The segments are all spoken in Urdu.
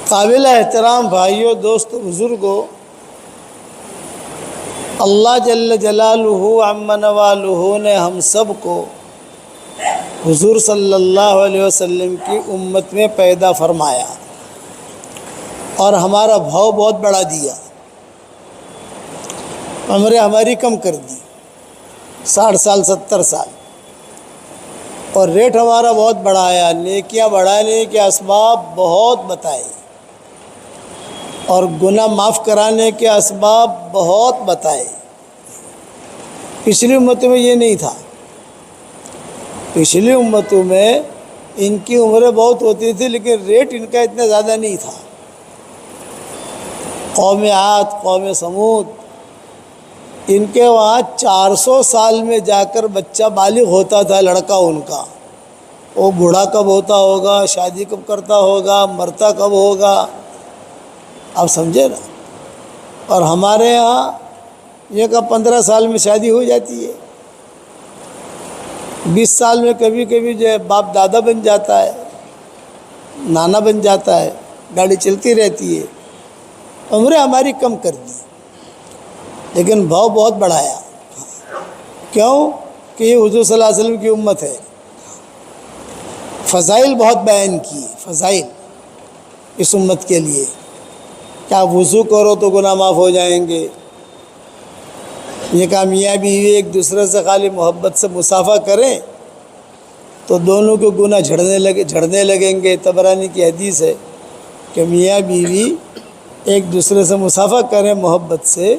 قابل احترام بھائیوں، دوستوں، بزرگوں، اللہ جل جلالہ عم نوالہ نے ہم سب کو حضور صلی اللہ علیہ وسلم کی امت میں پیدا فرمایا اور ہمارا بھاؤ بہت بڑھا دیا، عمریں ہماری کم کر دی، 60 سال 70 سال، اور ریٹ ہمارا بہت بڑھایا، نیکیاں بڑھانے کے اسباب بہت بتائے اور گناہ معاف کرانے کے اسباب بہت بتائے۔ پچھلی امتوں میں یہ نہیں تھا، پچھلی امتوں میں ان کی عمریں بہت ہوتی تھی لیکن ریٹ ان کا اتنا زیادہ نہیں تھا۔ قوم عاد، قوم سمود، ان کے وہاں 400 سال میں جا کر بچہ بالغ ہوتا تھا، لڑکا ان کا۔ وہ بوڑھا کب ہوتا ہوگا، شادی کب کرتا ہوگا، مرتا کب ہوگا، آپ سمجھے نا۔ اور ہمارے یہاں یہ کہ 15 سال میں شادی ہو جاتی ہے، 20 سال میں کبھی کبھی جو ہے باپ دادا بن جاتا ہے، نانا بن جاتا ہے، گاڑی چلتی رہتی ہے۔ عمریں ہماری کم کر دی لیکن بھاؤ بہت بڑھایا۔ کیوں؟ کہ یہ حضور صلی اللہ علیہ وسلم کی امت ہے۔ فضائل بہت بیان کیے، فضائل اس امت کے لیے۔ کیا وضو کرو تو گناہ معاف ہو جائیں گے، یہ کہا میاں بیوی ایک دوسرے سے خالی محبت سے مصافحہ کریں تو دونوں کے گناہ جھڑنے لگیں گے۔ طبرانی کی حدیث ہے کہ میاں بیوی ایک دوسرے سے مصافحہ کریں محبت سے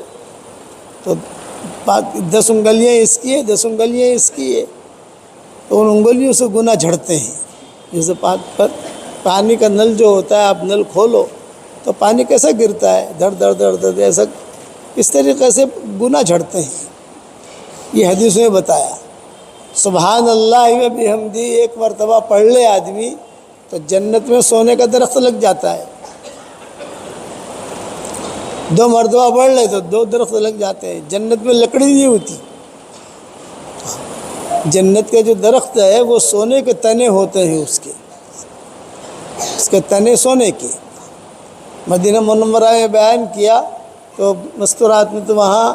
تو 10 انگلیاں اس کی ہے، 10 انگلیاں اس کی ہے، تو ان انگلیوں سے گناہ جھڑتے ہیں۔ جیسے پانی کا نل جو ہوتا ہے، آپ نل کھولو تو پانی کیسا گرتا ہے، دھڑ دھڑ دھڑ دھڑ، ایسا اس طریقے سے گناہ جھڑتے ہیں۔ یہ حدیث میں بتایا۔ سبحان اللہ و بحمدہ ایک مرتبہ پڑھ لے آدمی تو جنت میں سونے کا درخت لگ جاتا ہے، 2 مرتبہ پڑھ لے تو 2 درخت لگ جاتے ہیں۔ جنت میں لکڑی نہیں ہوتی، جنت کے جو درخت ہے وہ سونے کے تنے ہوتے ہیں، اس کے تنے سونے کے۔ مدینہ منورہ میں بیان کیا تو مستورات میں تو وہاں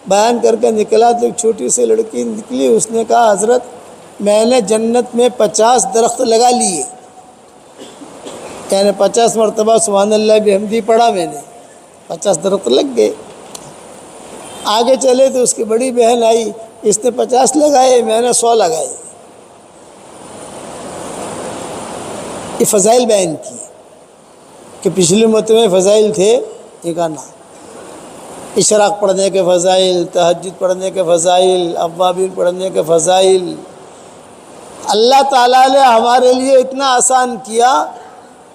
بیان کر کے نکلا تو ایک چھوٹی سی لڑکی نکلی، اس نے کہا حضرت میں نے جنت میں 50 درخت لگا لیے، یعنی 50 مرتبہ سبحان اللہ بحمدہ پڑھا میں نے، 50 درخت لگ گئے۔ آگے چلے تو اس کی بڑی بہن آئی، اس نے 50 لگائے، میں نے 100 لگائے۔ یہ فضائل بیان کی کہ پچھلی امت میں فضائل تھے، یہ کہنا اشراق پڑھنے کے فضائل، تہجد پڑھنے کے فضائل، اوابین پڑھنے کے فضائل۔ اللہ تعالیٰ نے ہمارے لیے اتنا آسان کیا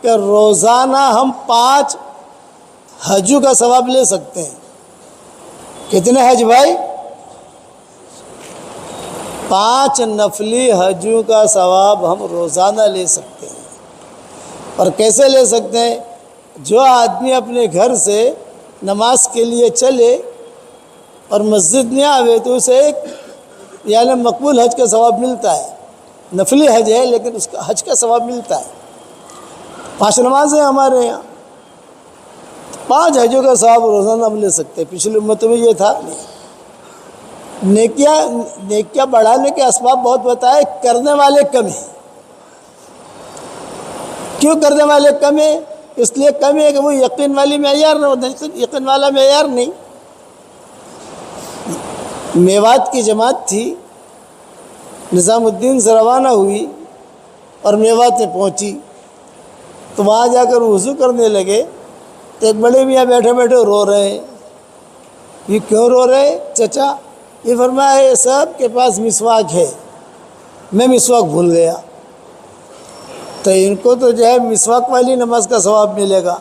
کہ روزانہ ہم 5 حجوں کا ثواب لے سکتے ہیں۔ کتنے حج بھائی؟ 5 نفلی حجوں کا ثواب ہم روزانہ لے سکتے ہیں۔ اور کیسے لے سکتے ہیں؟ جو آدمی اپنے گھر سے نماز کے لیے چلے اور مسجد میں آوے تو اسے ایک یعنی مقبول حج کا ثواب ملتا ہے۔ نفلی حج ہے لیکن اس کا حج کا ثواب ملتا ہے۔ 5 نمازیں ہمارے یہاں، 5 حجوں کا ثواب روزانہ ہم لے سکتے ہیں۔ پچھلی امتوں میں یہ تھا نہیں۔ نیکیاں بڑھانے کے اسباب بہت بتائے، کرنے والے کم ہیں۔ کیوں کرنے والے کم ہیں؟ اس لیے کم ہے کہ وہ یقین والی معیار یقین والا معیار نہیں۔ میوات کی جماعت تھی، نظام الدین سے روانہ ہوئی اور میوات میں پہنچی تو وہاں جا کر وضو کرنے لگے تو ایک بڑے میاں بیٹھے بیٹھے رو رہے ہیں۔ یہ کیوں رو رہے چچا؟ یہ فرمایا یہ سب کے پاس مسواک ہے، میں مسواک بھول گیا، تو ان کو تو جو ہے مسواک والی نماز کا ثواب ملے گا،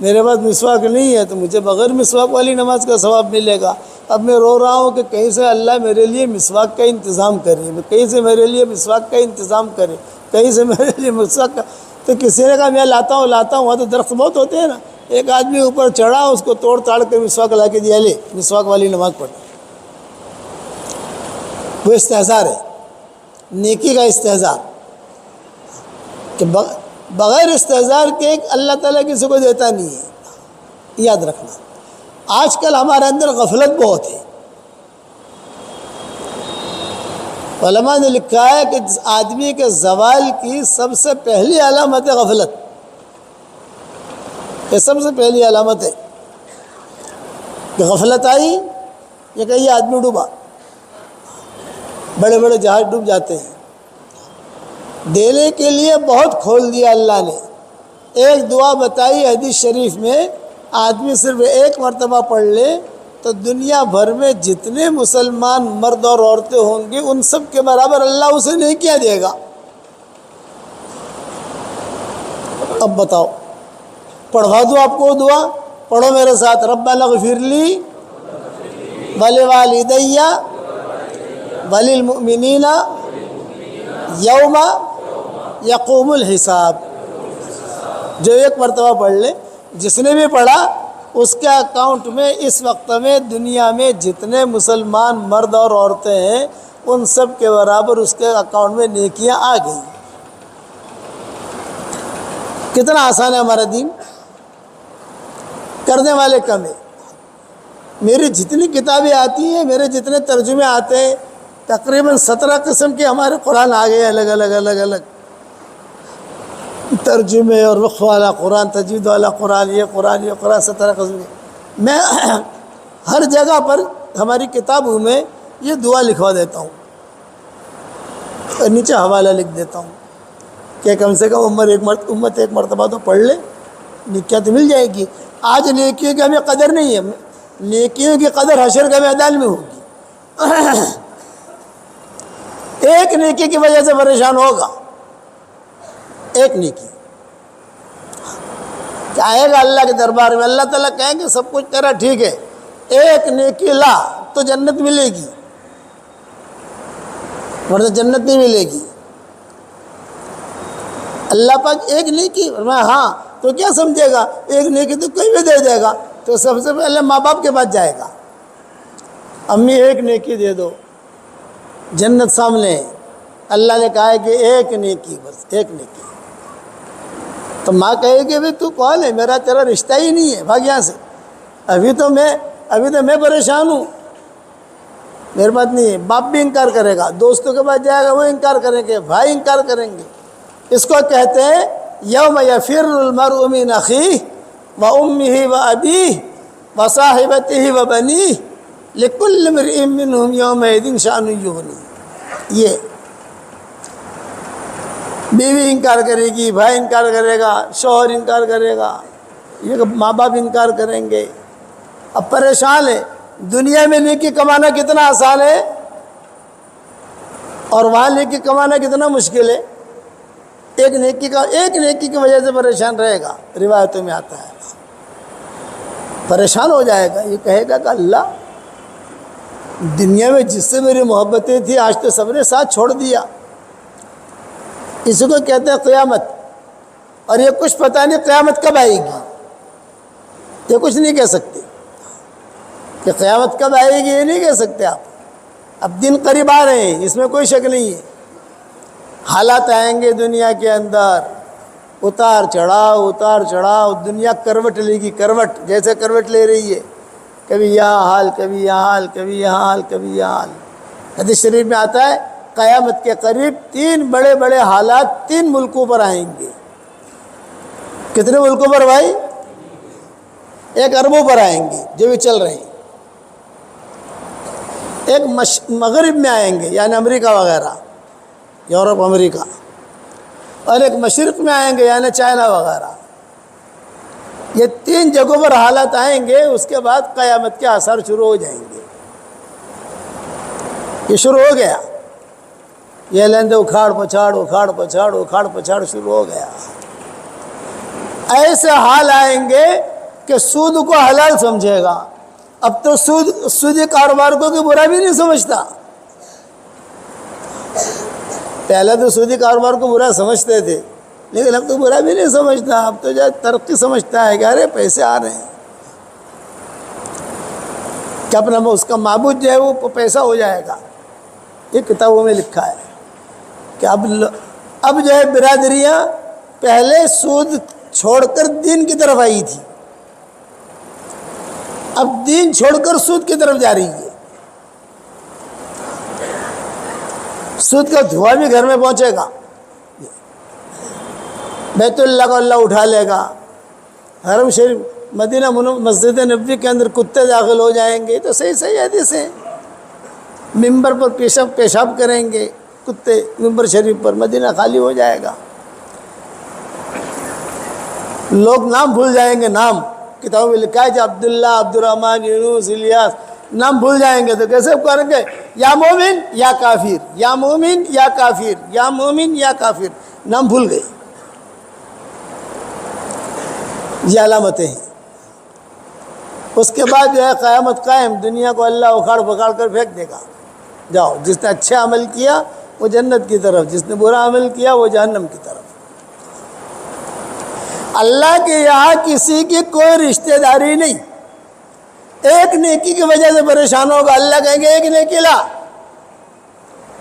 میرے پاس مسواک نہیں ہے تو مجھے بغیر مسواک والی نماز کا ثواب ملے گا۔ اب میں رو رہا ہوں کہ کہیں سے اللہ میرے لیے مسواک کا انتظام کرے، کہیں سے میرے لیے مسواک کا انتظام کرے، کہیں سے میرے لیے مسواک کا۔ تو کسی نے کہا میں لاتا ہوں وہاں تو درخت بہت ہوتے ہیں نا۔ ایک آدمی اوپر چڑھا، اس کو توڑ تاڑ کے مسواک لا کے دیا، لے مسواک والی نماز پڑھ۔ وہ استحضار ہے، نیکی کا استحضار کہ بغیر استحضار کے اللہ تعالیٰ کسی کو دیتا نہیں ہے، یاد رکھنا۔ آج کل ہمارے اندر غفلت بہت ہے۔ علماء نے لکھا ہے کہ آدمی کے زوال کی سب سے پہلی علامت ہے غفلت۔ یہ سب سے پہلی علامت ہے کہ غفلت آئی، یہ کہ یہ آدمی ڈوبا۔ بڑے بڑے جہاز ڈوب جاتے ہیں۔ دینے کے لیے بہت کھول دیا اللہ نے۔ ایک دعا بتائی حدیث شریف میں، آدمی صرف ایک مرتبہ پڑھ لے تو دنیا بھر میں جتنے مسلمان مرد اور عورتیں ہوں گے ان سب کے برابر اللہ اسے نہیں کیا دے گا۔ اب بتاؤ، پڑھوا دوں آپ کو دعا؟ پڑھو میرے ساتھ، ربنا اغفر لی ولوالدی وللمؤمنین یوم یقوم الحساب۔ جو ایک مرتبہ پڑھ لے، جس نے بھی پڑھا اس کے اکاؤنٹ میں اس وقت میں دنیا میں جتنے مسلمان مرد اور عورتیں ہیں ان سب کے برابر اس کے اکاؤنٹ میں نیکیاں آ گئیں۔ کتنا آسان ہے ہمارا دین، کرنے والے کم ہیں۔ میری جتنی کتابیں آتی ہیں، میرے جتنے ترجمے آتے ہیں، تقریباً 17 قسم کے ہمارے قرآن آ گئے، الگ الگ ترجمے اور رخ والا قرآن، تجوید والا قرآن، یہ 17 قسم کے۔ میں ہر جگہ پر ہماری کتابوں میں یہ دعا لکھوا دیتا ہوں اور نیچے حوالہ لکھ دیتا ہوں کہ کم سے کم امت ایک مرتبہ تو پڑھ لے، نیکیاں تو مل جائے گی۔ آج نیکیوں کی ہمیں قدر نہیں ہے، نیکیوں کی قدر حشر کے میدان میں ہوگی۔ ایک نیکی کی وجہ سے پریشان ہوگا، ایک نیکی آئے گا اللہ کے دربار میں، اللہ تعالیٰ کہیں گے سب کچھ تیرا ٹھیک ہے، ایک نیکی لا تو جنت ملے گی، ورنہ جنت نہیں ملے گی۔ اللہ پاک ایک نیکی، میں ہاں تو کیا سمجھے گا، ایک نیکی تو کوئی بھی دے دے گا، تو سب سے پہلے ماں باپ کے پاس جائے گا، امی ایک نیکی دے دو، جنت سامنے ہے۔ اللہ نے کہا ہے کہ ایک نیکی، بس ایک نیکی۔ تو ماں کہے گی بھائی تو کون ہے، میرا تیرا رشتہ ہی نہیں ہے، بھاگ یہاں سے، ابھی تو میں پریشان ہوں، میرے پاس نہیں ہے۔ باپ بھی انکار کرے گا، دوستوں کے پاس جائے گا، وہ انکار کریں گے، بھائی انکار کریں گے۔ اس کو کہتے ہیں یوم یفر المرء من اخیہ وامہ وابیہ وصاحبتہ وبنیہ لکل امرئ منہم یومئذ شأن یغنیہ۔ یہ بیوی انکار کرے گی، بھائی انکار کرے گا، شوہر انکار کرے گا، یہ ماں باپ انکار کریں گے۔ اب پریشان ہے، دنیا میں نیکی کمانا کتنا آسان ہے اور وہاں نیکی کمانا کتنا مشکل ہے۔ ایک نیکی کی وجہ سے پریشان رہے گا، روایتوں میں آتا ہے، پریشان ہو جائے گا۔ یہ کہے گا کہ اللہ، دنیا میں جس سے میری محبتیں تھیں آج تو سب نے ساتھ چھوڑ دیا۔ اسی کو کہتے ہیں قیامت، اور یہ کچھ پتہ نہیں قیامت کب آئے گی، یہ کچھ نہیں کہہ سکتے کہ قیامت کب آئے گی، یہ نہیں کہہ سکتے آپ۔ اب دن قریب آ رہے ہیں، اس میں کوئی شک نہیں ہے۔ حالات آئیں گے دنیا کے اندر، اتار چڑھاؤ، دنیا کروٹ لے گی، کروٹ جیسے کروٹ لے رہی ہے، کبھی یہاں حال، کبھی یہاں حال، کبھی یہاں حال، کبھی یہاں حال۔ حدیث شریف میں آتا ہے قیامت کے قریب 3 بڑے بڑے حالات 3 ملکوں پر آئیں گے۔ کتنے ملکوں پر بھائی؟ 1 اربوں پر آئیں گے جو بھی چل رہے ہیں، ایک مغرب میں آئیں گے یعنی امریکہ وغیرہ، یورپ امریکہ، اور ایک مشرق میں آئیں گے یعنی چائنا وغیرہ۔ یہ 3 جگہوں پر حالات آئیں گے، اس کے بعد قیامت کے آثار شروع ہو جائیں گے۔ یہ شروع ہو گیا، یہ لیندے اکھاڑ پچھاڑ شروع ہو گیا۔ ایسے حال آئیں گے کہ سود کو حلال سمجھے گا۔ اب تو سودی کاروبار کو کوئی برا بھی نہیں سمجھتا، پہلے تو سودی کاروبار کو برا سمجھتے تھے، لیکن اب تو برا بھی نہیں سمجھتا، اب تو جو ترقی سمجھتا ہے کہ ارے پیسے آ رہے ہیں، کہ اپنا اس کا معبود جو ہے وہ پیسہ ہو جائے گا۔ یہ کتابوں میں لکھا ہے کہ اب جو ہے برادریاں پہلے سود چھوڑ کر دین کی طرف آئی تھی، اب دین چھوڑ کر سود کی طرف جا رہی ہے۔ سود کا دھواں بھی گھر میں پہنچے گا، بیت اللہ کو اللہ اٹھا لے گا، حرم شریف مدینہ مسجد نبوی کے اندر کتے داخل ہو جائیں گے، تو صحیح حدیث ہے، ممبر پر پیشاب کریں گے کتے، ممبر شریف پر، مدینہ خالی ہو جائے گا، لوگ نام بھول جائیں گے، نام کتابوں میں لکھا ہے کہ عبداللہ، عبد الرحمن، یونس، الیاس، نام بھول جائیں گے، تو کیسے کریں گے؟ یا مومن یا کافر، یا مومن یا کافر، یا مومن یا کافر، نام بھول گئے۔ یہ علامتیں ہیں۔ اس کے بعد جو ہے قیامت قائم، دنیا کو اللہ اکھاڑ پکاڑ کر پھینک دے گا، جاؤ، جس نے اچھا عمل کیا وہ جنت کی طرف، جس نے برا عمل کیا وہ جہنم کی طرف۔ اللہ کے یہاں کسی کی کوئی رشتہ داری نہیں، ایک نیکی کی وجہ سے پریشان ہوگا، اللہ کہیں گے ایک نیکی لا،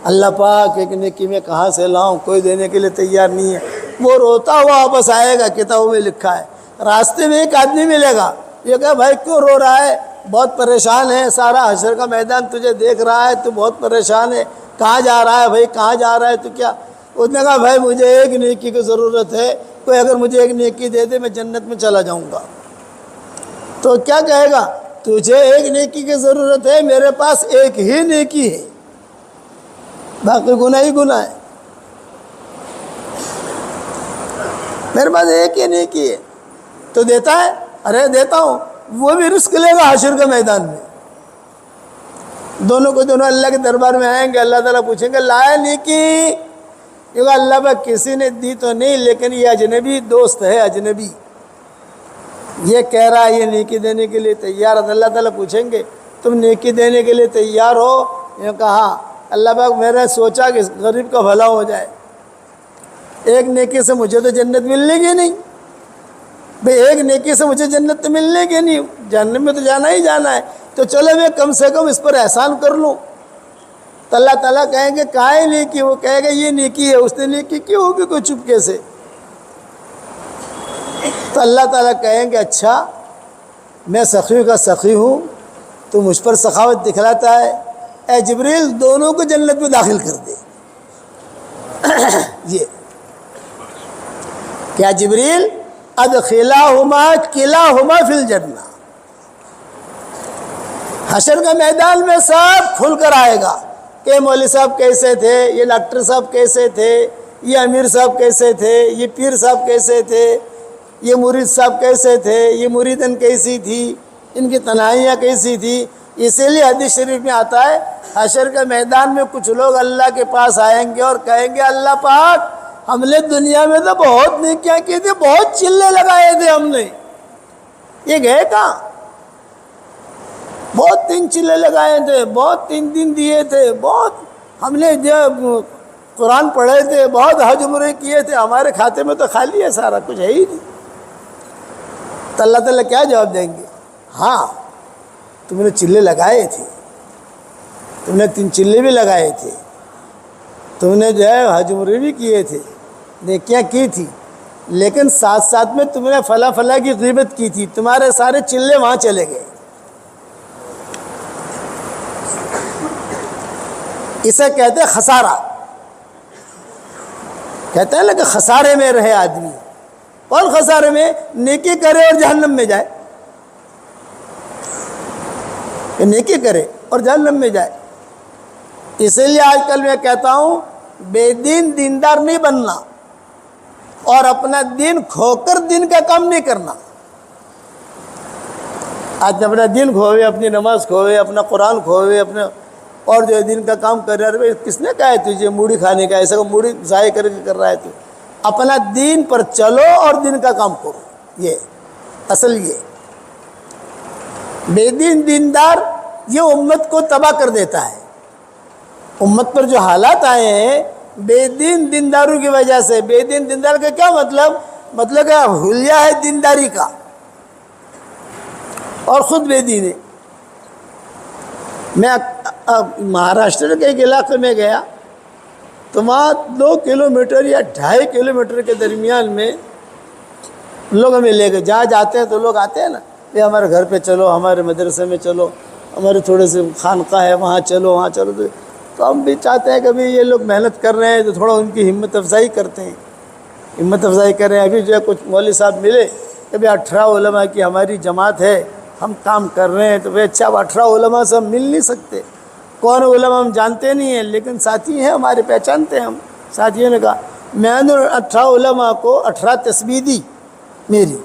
اللہ پاک ایک نیکی میں کہاں سے لاؤں، کوئی دینے کے لیے تیار نہیں ہے، وہ روتا ہوا واپس آئے گا، کتابوں میں لکھا ہے۔ راستے میں ایک آدمی ملے گا، یہ کہا بھائی کیوں رو رہا ہے، بہت پریشان ہے، سارا حشر کا میدان تجھے دیکھ رہا ہے، تو بہت پریشان ہے، کہاں جا رہا ہے بھائی، کہاں جا رہا ہے تو کیا؟ اس نے کہا بھائی مجھے ایک نیکی کی ضرورت ہے، کوئی اگر مجھے ایک نیکی دے دے میں جنت میں چلا جاؤں گا۔ تو کیا کہے گا؟ تجھے ایک نیکی کی ضرورت ہے، میرے پاس ایک ہی نیکی ہے، باقی گناہ ہی گناہ ہے، میرے پاس ایک ہی نیکی ہے۔ تو دیتا ہے؟ ارے دیتا ہوں، وہ بھی رزق لے گا حشر کے میدان میں، دونوں کو دونوں اللہ کے دربار میں آئیں گے، اللہ تعالیٰ پوچھیں گے لائے نیکی؟ یہ کہا اللہ پاک کسی نے دی تو نہیں، لیکن یہ اجنبی دوست ہے، اجنبی، یہ کہہ رہا ہے یہ نیکی دینے کے لیے تیار ہے۔ اللہ تعالیٰ پوچھیں گے تم نیکی دینے کے لیے تیار ہو؟ یہ کہا اللہ پاک میں نے سوچا کہ غریب کا بھلا ہو جائے، ایک نیکی سے مجھے تو جنت ملنے گی نہیں، بھئی ایک نیکی سے مجھے جنت تو ملنے گی نہیں، جہنم میں تو جانا ہی جانا ہے، تو چلو میں کم سے کم اس پر احسان کر لوں۔ تو اللہ تعالیٰ کہیں گے کہاں ہے نیکی؟ وہ کہے گا یہ نیکی ہے، اس نے نیکی کی ہوگی کوئی چپکے سے۔ تو اللہ تعالیٰ کہیں گے اچھا میں سخی کا سخی ہوں، تو مجھ پر سخاوت دکھلاتا ہے، اے جبریل دونوں کو جنت میں داخل کر دے۔ یہ کیا جبریل ادخلاہما کلاہما فی الجنہ، حشر کے میدان میں سب کھل کر آئے گا کہ مولوی صاحب کیسے تھے، یہ ڈاکٹر صاحب کیسے تھے، یہ امیر صاحب کیسے تھے، یہ پیر صاحب کیسے تھے، یہ مرید صاحب کیسے تھے، یہ مریدن کیسی تھی، ان کی تنہائیاں کیسی تھی۔ اسی لیے حدیث شریف میں آتا ہے حشر کے میدان میں کچھ لوگ اللہ کے پاس آئیں گے اور کہیں گے اللہ پاک ہم نے دنیا میں تو بہت نیکیاں کی تھی، بہت چلے لگائے تھے ہم نے، یہ گئے کہاں؟ بہت 3 چلے لگائے تھے، بہت 3 دن دیے تھے، بہت ہم نے جو قرآن پڑھے تھے، بہت حج عمرے کیے تھے، ہمارے کھاتے میں تو خالی ہے، سارا کچھ ہے ہی نہیں۔ تو اللہ تعالیٰ کیا جواب دیں گے؟ ہاں تم نے چلے لگائے تھے، تم نے 3 چلے بھی لگائے تھے، تم نے جو ہے حج عمرے بھی کیے تھے، نیکیاں کی تھی، لیکن ساتھ ساتھ میں تم نے فلاں فلاں کی غیبت کی تھی، تمہارے سارے چلے وہاں چلے گئے۔ اسے کہتے ہیں خسارہ، کہتے ہیں نا کہ خسارے میں رہے آدمی۔ اور خسارے میں نیکی کرے اور جہنم میں جائے، کہ نیکی کرے اور جہنم میں جائے۔ اسی لیے آج کل میں کہتا ہوں بے دین دیندار نہیں بننا، اور اپنا دین کھو کر دین کا کام نہیں کرنا۔ آج اپنا دین کھوئے، اپنی نماز کھوئے، اپنا قرآن کھوئے، اپنا اور جو دین کا کام کر رہا ہے، کس نے کہا ہے تجھے موڑی کھانے کا، ایسا کو موڑی ضائع کر کے کر رہا ہے تو اپنا دین پر چلو اور دین کا کام کرو۔ یہ اصل یہ بے دین دیندار یہ امت کو تباہ کر دیتا ہے۔ امت پر جو حالات آئے ہیں بے دین دینداروں کی وجہ سے، بے دین دیندار کا کیا مطلب کہ حلیہ ہے دینداری کا اور خود بے دین ہے۔ میں مہاراشٹر کے ایک علاقے میں گیا، تو وہاں 2 کلومیٹر یا 2.5 کلومیٹر کے درمیان میں لوگ ہمیں لے کے جہاں جاتے ہیں تو لوگ آتے ہیں نا، یہ ہمارے گھر پہ چلو، ہمارے مدرسے میں چلو، ہمارے تھوڑے سے خانقاہ ہے وہاں چلو وہاں چلو، تو ہم بھی چاہتے ہیں کہ بھئی یہ لوگ محنت کر رہے ہیں تو تھوڑا ان کی ہمت افزائی کرتے ہیں، ہمت افزائی کر رہے ہیں۔ ابھی جو ہے کچھ مولوی صاحب ملے کہ بھئی 18 علماء کی ہماری جماعت ہے، ہم کام کر رہے ہیں، تو بھئی اچھا اب 18 علماء سے ہم مل نہیں سکتے، کون علماء ہم جانتے نہیں ہیں، لیکن ساتھی ہیں ہمارے، پہچانتے ہیں ہم۔ ساتھیوں نے کہا میں نے 18 علماء کو 18 تسبیح دی میری،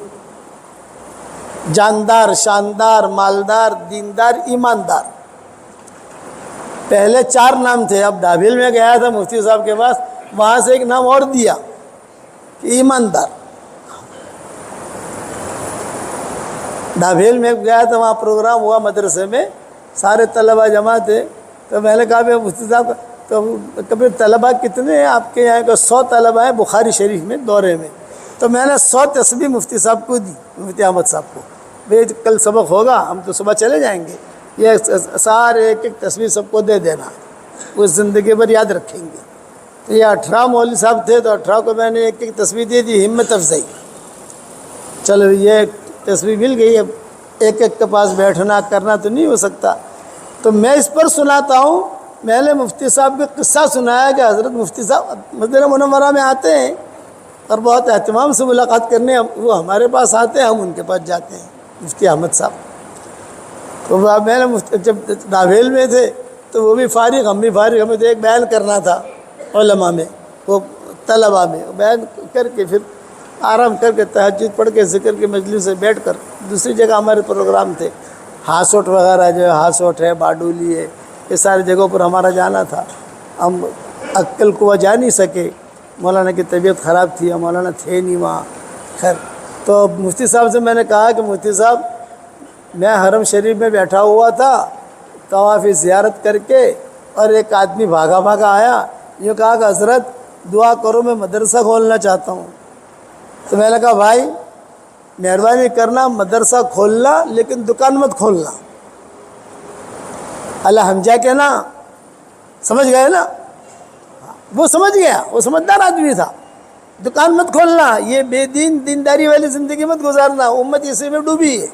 جاندار، شاندار، مالدار، دیندار، ایماندار، پہلے 4 نام تھے، اب ڈابھیل میں گیا تھا مفتی صاحب کے پاس، وہاں سے ایک نام اور دیا کہ ایماندار۔ ڈابھیل میں گیا تھا، وہاں پروگرام ہوا مدرسے میں، سارے طلباء جمع تھے، تو میں نے کہا بھائی مفتی صاحب تو کبھی طلباء کتنے ہیں آپ کے یہاں؟ کہ 100 طلباء ہیں بخاری شریف میں دورے میں، تو میں نے 100 تسبیح مفتی صاحب کو دی، مفتی احمد صاحب کو، بھئی کل سبق ہوگا ہم تو صبح چلے جائیں گے، یہ سارے ایک ایک تسبیح سب کو دے دینا، وہ زندگی بھر یاد رکھیں گے۔ تو یہ 18 مولوی صاحب تھے، تو 18 کو میں نے ایک ایک تسبیح دے دی، ہمت افزائی۔ چلو یہ تسبیح مل گئی، اب ایک ایک کے پاس بیٹھنا کرنا تو نہیں ہو سکتا، تو میں اس پر سناتا ہوں۔ میں نے مفتی صاحب کا قصہ سنایا کہ حضرت مفتی صاحب مدینہ منورہ میں آتے ہیں اور بہت اہتمام سے ملاقات کرنے، وہ ہمارے پاس آتے ہیں، ہم ان کے پاس جاتے ہیں، مفتی احمد صاحب۔ تو میں نے جب ڈابھیل میں تھے تو وہ بھی فارغ، ہم بھی فارغ، ہمیں تو ایک بیان کرنا تھا علماء میں، وہ طلباء میں، بیان کر کے پھر آرام کر کے تہجد پڑھ کے ذکر کی مجلس سے بیٹھ کر دوسری جگہ ہمارے پروگرام تھے، ہاسوٹ وغیرہ جو ہے، ہاسوٹ ہے، باڈولی ہے، یہ ساری جگہوں پر ہمارا جانا تھا۔ ہم عقل کو جا نہیں سکے، مولانا کی طبیعت خراب تھی، مولانا تھے نہیں وہاں، خیر۔ تو مفتی صاحب سے میں نے کہا کہ مفتی صاحب میں حرم شریف میں بیٹھا ہوا تھا طواف زیارت کر کے، اور ایک آدمی بھاگا بھاگا آیا، یہ کہا کہ حضرت دعا کرو میں مدرسہ کھولنا چاہتا ہوں۔ تو میں نے کہا بھائی مہربانی کرنا مدرسہ کھولنا، لیکن دکان مت کھولنا، اللہ حمجہ کے نا، سمجھ گئے نا؟ وہ سمجھ گیا، وہ سمجھدار آدمی تھا، دکان مت کھولنا، یہ بے دین دینداری والی زندگی مت گزارنا، امت اسی میں ڈوبی ہے،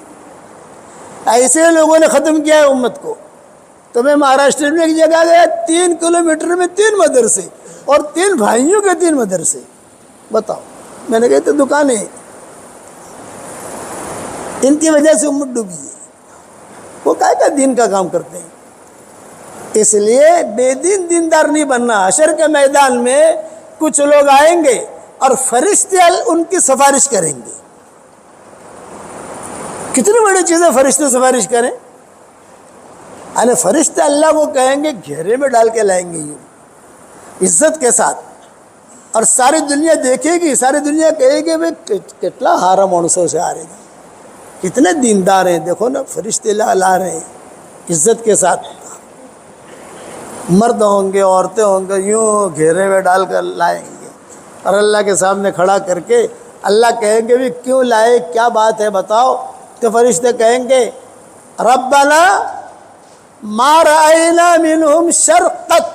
ایسے لوگوں نے ختم کیا ہے امت کو۔ تو میں مہاراشٹر میں ایک جگہ گیا، 3 کلومیٹر میں 3 مدرسے، اور 3 بھائیوں کے 3 مدرسے، بتاؤ۔ میں نے کہا تو دکانیں، ان کی وجہ سے امت ڈوبی ہے، وہ کائے کا دین کا کام کرتے ہیں۔ اس لیے بے دین دیندار نہیں بننا۔ حشر کے میدان میں کچھ لوگ آئیں گے اور فرشتے ان کی سفارش کریں گے۔ کتنی بڑی چیزیں فرشتے سفارش کریں، یعنی فرشتے اللہ کو کہیں گے گھیرے میں ڈال کے لائیں گے، یوں عزت کے ساتھ، اور ساری دنیا دیکھے گی، ساری دنیا کہے گی بھائی کتنا ہارا مانسوں سے آ رہے ہیں، کتنے دیندار ہیں، دیکھو نا فرشتے لا رہے ہیں عزت کے ساتھ، مرد ہوں گے عورتیں ہوں گے، یوں گھیرے میں ڈال کر لائیں گے، اور اللہ کے سامنے کھڑا کر کے اللہ کہیں گے بھی کیوں لائے، کیا بات ہے بتاؤ؟ تو فرشتے کہیں گے ربنا ما رأینا منہم شرقت،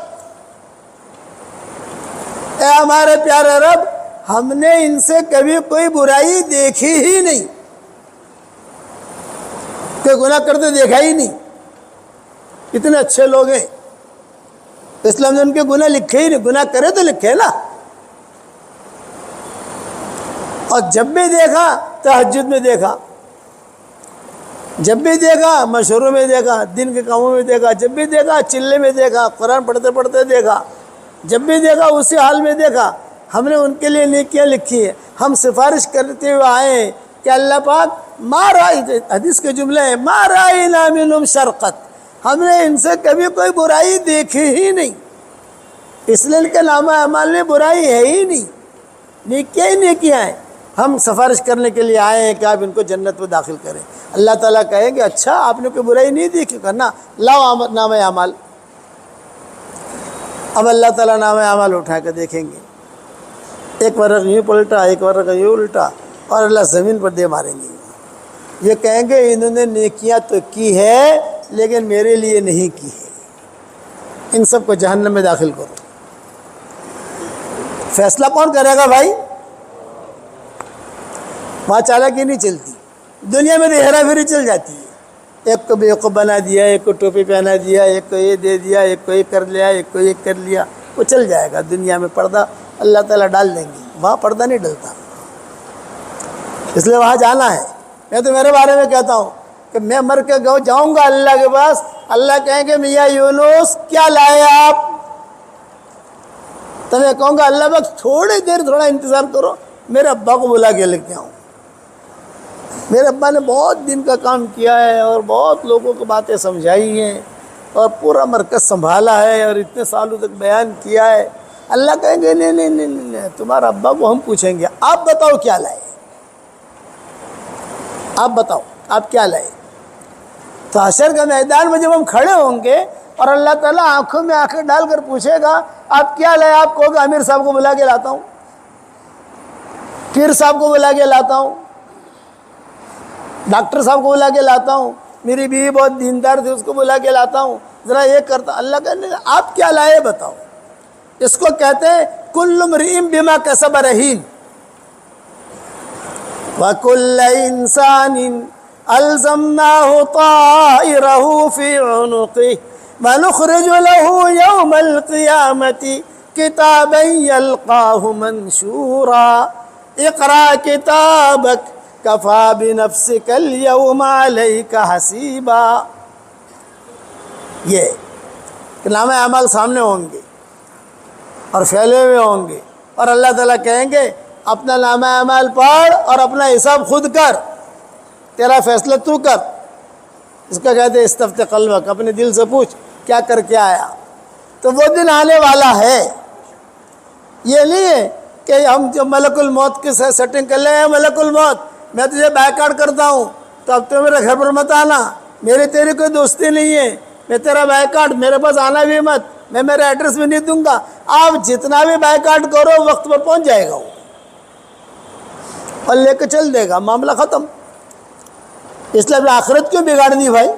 اے ہمارے پیارے رب ہم نے ان سے کبھی کوئی برائی دیکھی ہی نہیں، کوئی گناہ کرتے دیکھا ہی نہیں، اتنے اچھے لوگ ہیں، اسلام نے ان کے گناہ لکھے ہی نہیں، گناہ کرے تو لکھے نا۔ اور جب بھی دیکھا تہجد میں دیکھا، جب بھی دیکھا مشوروں میں دیکھا، دن کے کاموں میں دیکھا، جب بھی دیکھا چلے میں دیکھا، قرآن پڑھتے پڑھتے دیکھا، جب بھی دیکھا اسی حال میں دیکھا۔ ہم نے ان کے لیے نیکیاں لکھی ہیں، ہم سفارش کرتے ہوئے آئے ہیں کہ اللہ پاک ما رأی، حدیث کے جملے ہیں، ما رأینا منہم شرقت، ہم نے ان سے کبھی کوئی برائی دیکھی ہی نہیں، اس لیے ان کے نامہ اعمال میں برائی ہے ہی نہیں، نیکیاں ہی نیکیاں ہیں۔ ہم سفارش کرنے کے لیے آئے ہیں کہ آپ ان کو جنت میں داخل کریں۔ اللہ تعالیٰ کہیں گے اچھا آپ نے کوئی برائی نہیں دیکھی، کرنا لاؤ نامہ اعمال۔ اب اللہ تعالیٰ نامہ اعمال اٹھا کے دیکھیں گے، ایک ورق یوں پلٹا، ایک ورق یوں الٹا، اور اللہ زمین پر دے ماریں گے۔ یہ کہیں گے انہوں نے نیکیاں تو کی ہے لیکن میرے لیے نہیں کی ہے، ان سب کو جہنم میں داخل کرو۔ فیصلہ کون کرے گا بھائی؟ وہاں چالاکی نہیں چلتی، دنیا میں تو ہیرا پھیری چل جاتی ہے، ایک کو بیوقوف بنا دیا، ایک کو ٹوپی پہنا دیا، ایک کو یہ دے دیا، ایک کو یہ کر لیا، ایک کو یہ کر لیا، وہ چل جائے گا۔ دنیا میں پردہ اللہ تعالیٰ ڈال دیں گے، وہاں پردہ نہیں ڈلتا، اس لیے وہاں جانا ہے۔ میں تو میرے بارے میں کہتا ہوں کہ میں مر کے جاؤں گا اللہ کے پاس، اللہ کہیں گے میاں یونس کیا لائے آپ؟ تو میں کہوں گا اللہ بس تھوڑی دیر تھوڑا انتظار کرو، میرے ابا کو بلا کے لے کے آؤں۔ میرے ابا نے بہت دن کا کام کیا ہے اور بہت لوگوں کو باتیں سمجھائی ہیں اور پورا مرکز سنبھالا ہے اور اتنے سالوں تک بیان کیا ہے۔ اللہ کہیں گے نہیں نہیں نہیں نہیں، تمہارا ابا کو ہم پوچھیں گے، آپ بتاؤ کیا لائے، آپ بتاؤ آپ کیا لائے۔ تو حشر کے میدان میں جب ہم کھڑے ہوں گے اور اللہ تعالیٰ آنکھوں میں آنکھیں ڈال کر پوچھے گا آپ کیا لائے، آپ کہو گے امیر صاحب کو بلا کے لاتا ہوں، پیر صاحب کو بلا کے لاتا ہوں، ڈاکٹر صاحب کو بلا کے لاتا ہوں، میری بیوی بہت دیندار تھی اس کو بلا کے لاتا ہوں، ذرا یہ کرتا۔ اللہ کہنے آپ کیا لائے بتاؤ۔ اس کو کہتے ہیں کل امرئ بما کسب رہین، وَكُلَّ إِنسَانٍ أَلْزَمْنَاهُ طَائِرَهُ فِي عُنُقِهِ وَنُخْرِجُ لَهُ يَوْمَ الْقِيَامَةِ كِتَابًا يَلْقَاهُ مَنْشُورًا اقْرَأْ كِتَابَكَ كَفَى بِنَفْسِكَ الْيَوْمَ عَلَيْكَ حَسِيبًا۔ یہ کہ نامہ اعمال سامنے ہوں گے اور پھیلے ہوئے ہوں گے اور اللہ تعالیٰ کہیں گے اپنا نامہ اعمال پڑھ اور اپنا حساب خود کر، تیرا فیصلہ تو کر۔ اس کا کہتے ہیں استفت قلبک، اپنے دل سے پوچھ کیا کر کے آیا۔ تو وہ دن آنے والا ہے، یہ نہیں ہے کہ ہم جب ملک الموت کے ساتھ سیٹنگ کر لیں، ملک الموت میں تجھے بیکاٹ کرتا ہوں تو اب تو میرے گھر پر مت آنا، میری تیری کوئی دوستی نہیں ہے، میں تیرا بیکاٹ، میرے پاس آنا بھی مت، میں میرا ایڈریس بھی نہیں دوں گا۔ آپ جتنا بھی بیکاٹ کرو وقت پر پہنچ جائے گا وہ اور لے کے چل دے گا، معاملہ ختم۔ اس لیے اپنی آخرت کیوں بگاڑنی بھائی،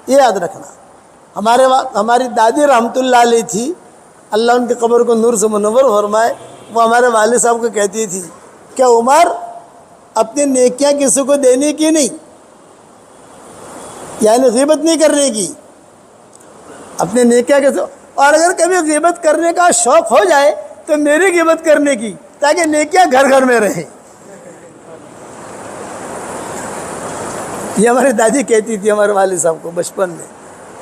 یہ یاد رکھنا۔ ہماری دادی رحمۃ اللہ علیہ تھی، اللہ ان کی قبر کو نور سے منور فرمائے، وہ ہمارے والد صاحب کو کہتی تھی کہ عمر اپنی نیکیاں کسی کو دینے کی نہیں، یعنی غیبت نہیں کرنے کی، اپنی نیکیاں کسی، اور اگر کبھی غیبت کرنے کا شوق ہو جائے تو میری غیبت کرنے کی، تاکہ نیکیاں گھر گھر میں رہیں۔ یہ ہماری دادی کہتی تھی ہمارے والد صاحب کو بچپن میں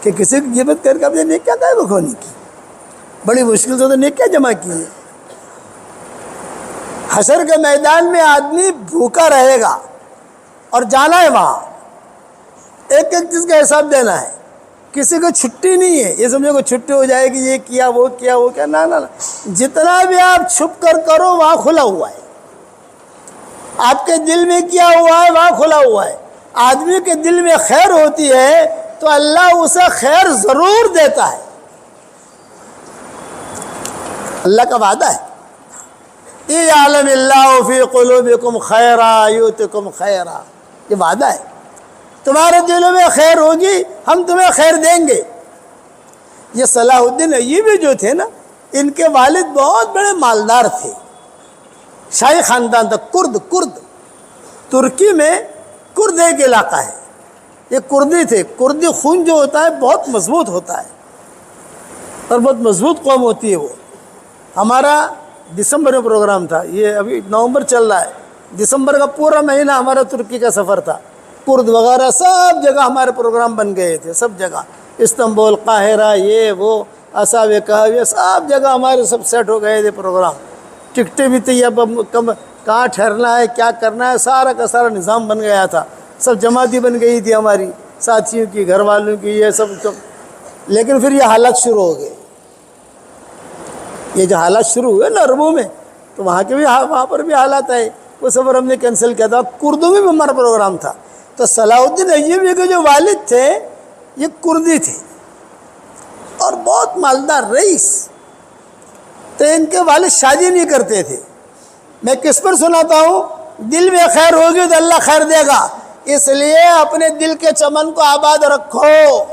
کہ کسی کی غیبت کر کے اپنے نیکیاں کائے کو کھونے کی، بڑی مشکل سے تو نیکیاں جمع کی ہیں۔ حشر کے میدان میں آدمی بھوکا رہے گا اور جانا ہے وہاں، ایک ایک چیز کا حساب دینا ہے، کسی کو چھٹی نہیں ہے۔ یہ سمجھو کہ چھٹی ہو جائے گی، یہ کیا وہ کیا وہ کیا، نہ نہ، جتنا بھی آپ چھپ کر کرو وہاں کھلا ہوا ہے، آپ کے دل میں کیا ہوا ہے وہاں کھلا ہوا ہے۔ آدمی کے دل میں خیر ہوتی ہے تو اللہ اسے خیر ضرور دیتا ہے، اللہ کا وعدہ ہے۔ اِعْلَمِ اللَّهُ فِي قُلُوبِكُمْ خَيْرًا يُؤْتِكُمْ خَيْرًا، یہ وعدہ ہے، تمہارے دلوں میں خیر ہوگی ہم تمہیں خیر دیں گے۔ یہ صلاح الدین ایوبی جو تھے نا، ان کے والد بہت بڑے مالدار تھے، شاہی خاندان تھا، کرد ترکی میں کرد ایک علاقہ ہے، یہ کردی تھے۔ کردی خون جو ہوتا ہے بہت مضبوط ہوتا ہے اور بہت مضبوط قوم ہوتی ہے وہ۔ ہمارا دسمبر میں پروگرام تھا، یہ ابھی نومبر چل رہا ہے، دسمبر کا پورا مہینہ ہمارا ترکی کا سفر تھا، کرد وغیرہ سب جگہ ہمارے پروگرام بن گئے تھے، سب جگہ، استنبول، قاہرہ، یہ وہ، اصحاب کہف، یہ سب جگہ ہمارے سب سیٹ ہو گئے تھے پروگرام، ٹکٹیں بھی تھی، اب کہاں ٹھہرنا ہے کیا کرنا ہے، سارا کا سارا نظام بن گیا تھا، سب جماعتیں بن گئی تھی ہماری، ساتھیوں کی، گھر والوں کی، یہ سب۔ لیکن پھر یہ حالات شروع ہو گئے، یہ جو حالات شروع ہوئے نا عربوں میں، تو وہاں پر بھی حالات آئے، وہ سفر ہم نے کینسل کیا تھا۔ کردوں میں بھی ہمارا پروگرام تھا، تو صلاح الدین ایوبی کے جو والد تھے یہ کردی تھے اور بہت مالدار رئیس، تو ان کے والد شادی نہیں کرتے تھے۔ میں کس پر سناتا ہوں، دل میں خیر ہوگی تو اللہ خیر دے گا، اس لیے اپنے دل کے چمن کو آباد رکھو،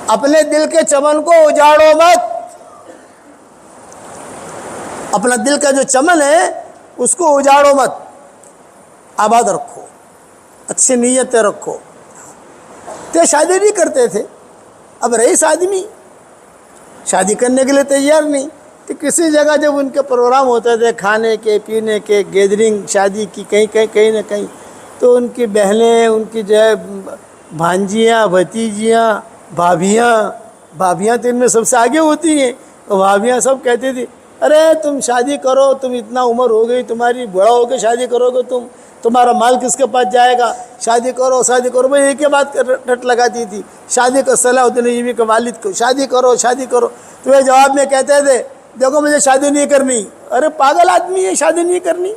اپنے دل کے چمن کو اجاڑو مت۔ اپنا دل کا جو چمن ہے اس کو اجاڑو مت، آباد رکھو، اچھی نیتیں رکھو۔ تو شادی نہیں کرتے تھے، اب رئیس آدمی شادی کرنے کے لیے تیار نہیں، تو کسی جگہ جب ان کے پروگرام ہوتے تھے کھانے کے پینے کے، گیدرنگ شادی کی کہیں نہ کہیں، تو ان کی بہنیں، ان کی جو ہے بھانجیاں، بھتیجیاں، بھابھیاں تو ان میں سب سے آگے ہوتی ہیں، تو بھابھیاں سب کہتی تھی ارے تم شادی کرو، تم اتنا عمر ہو گئی تمہاری، بڑا ہو کے شادی کرو گے تمہارا مال کس کے پاس جائے گا، شادی کرو شادی کرو۔ میں ایک ہی بات رٹ لگاتی تھی، شادی کا صلاح الدین ایوبی کے والد کو، شادی کرو شادی کرو۔ تو وہ جواب میں کہتے تھے دیکھو مجھے شادی نہیں کرنی۔ ارے پاگل آدمی ہے، شادی نہیں کرنی،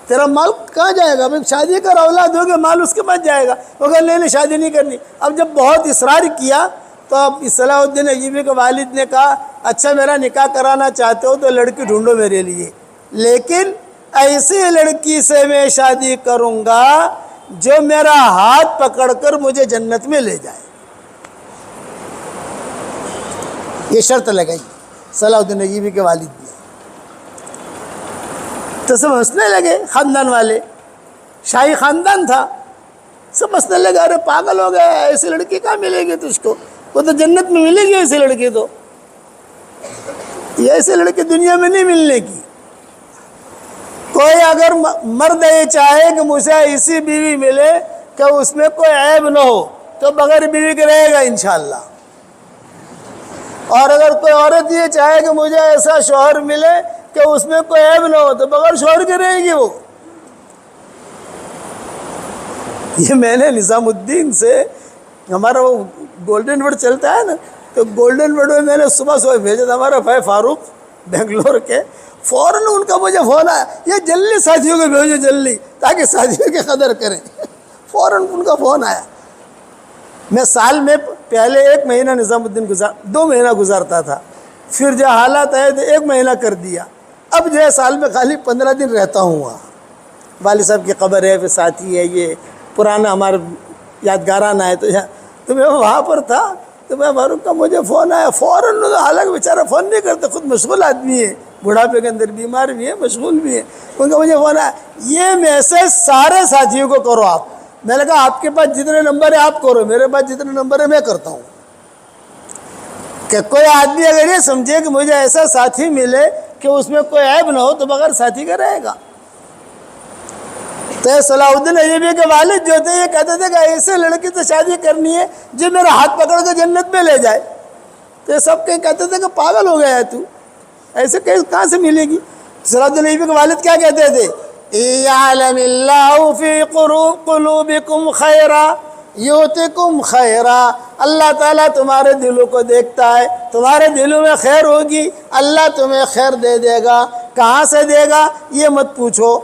تیرا مال کہاں جائے گا؟ شادی کر، اولاد ہوگی، مال اس کے پاس جائے گا۔ وہ کہ نہیں شادی نہیں کرنی۔ اب جب بہت اصرار کیا تو اب صلاح الدین ایوبی کے والد نے کہا اچھا میرا نکاح کرانا چاہتے ہو تو لڑکی ڈھونڈو میرے لیے، لیکن ایسی لڑکی سے میں شادی کروں گا جو میرا ہاتھ پکڑ کر مجھے جنت میں لے جائے۔ یہ شرط لگائی صلاح الدین ایوبی کے والد نے۔ تو سب ہنسنے لگے، خاندان والے، شاہی خاندان تھا، سب ہنسنے لگے ارے پاگل ہو گئے، ایسی لڑکی کہاں ملے گی تجھ کو؟ وہ تو جنت میں ملے گی ایسی لڑکی، تو یہ ایسی لڑکی دنیا میں نہیں ملنے کی۔ کوئی اگر مرد یہ چاہے کہ مجھے ایسی بیوی ملے کہ اس میں کوئی عیب نہ ہو تو بغیر بیوی کے رہے گا انشاءاللہ، اور اگر کوئی عورت یہ چاہے کہ مجھے ایسا شوہر ملے کہ اس میں کوئی عیب نہ ہو تو بغیر شوہر کے رہے گی وہ۔ یہ میں نے نظام الدین سے، ہمارا وہ گولڈن ورڈ چلتا ہے نا، تو گولڈن ورڈ میں میں نے صبح بھیجا تھا ہمارا بھائی فاروق بنگلور کے، فوراً ان کا مجھے فون آیا یہ جلدی ساتھیوں کو بھیجو جلدی تاکہ ساتھیوں کی قدر کریں۔ فوراً ان کا فون آیا۔ میں سال میں پہلے 1 مہینہ نظام الدین 2 مہینہ گزارتا تھا، پھر جو حالات آئے تو 1 مہینہ کر دیا، اب جو ہے سال میں خالی 15 دن رہتا ہوں وہاں۔ والد صاحب کی قبر ہے، پھر ساتھی ہے، یہ پرانا ہمارا یادگارانہ ہے، تو میں وہاں پر تھا، تو میں فاروق کا مجھے فون آیا فوراً، حالانکہ بیچارہ فون نہیں کرتے، خود مشغول آدمی ہے، بڑھاپے کے اندر بیمار بھی ہے، مشغول بھی ہے، ان کا مجھے فون آیا یہ میسج سارے ساتھیوں کو کرو آپ۔ میں نے کہا آپ کے پاس جتنے نمبر ہے آپ کرو، میرے پاس جتنے نمبر ہے میں کرتا ہوں۔ کہ کوئی آدمی اگر یہ سمجھے کہ مجھے ایسا ساتھی ملے کہ اس میں کوئی عیب نہ ہو تو بغیر ساتھی کا رہے گا۔ تو صلاح الدین ایوبی کے والد جو تھے یہ کہتے تھے کہ ایسے لڑکی سے شادی کرنی ہے جو میرا ہاتھ پکڑ کے جنت میں لے جائے۔ تو یہ سب کہتے تھے کہ پاگل ہو گیا ہے تو، ایسے کہاں سے ملے گی؟ صلاح الدین ایوبی کے والد کیا کہتے تھے؟ اِيَعْلَمِ اللَّهُ فِي قُلُوبِكُمْ خَيْرًا يُؤْتِكُمْ خَيْرًا۔ اللہ تعالیٰ تمہارے دلوں کو دیکھتا ہے، تمہارے دلوں میں خیر ہوگی اللہ تمہیں خیر دے دے گا۔ کہاں سے دے گا یہ مت پوچھو،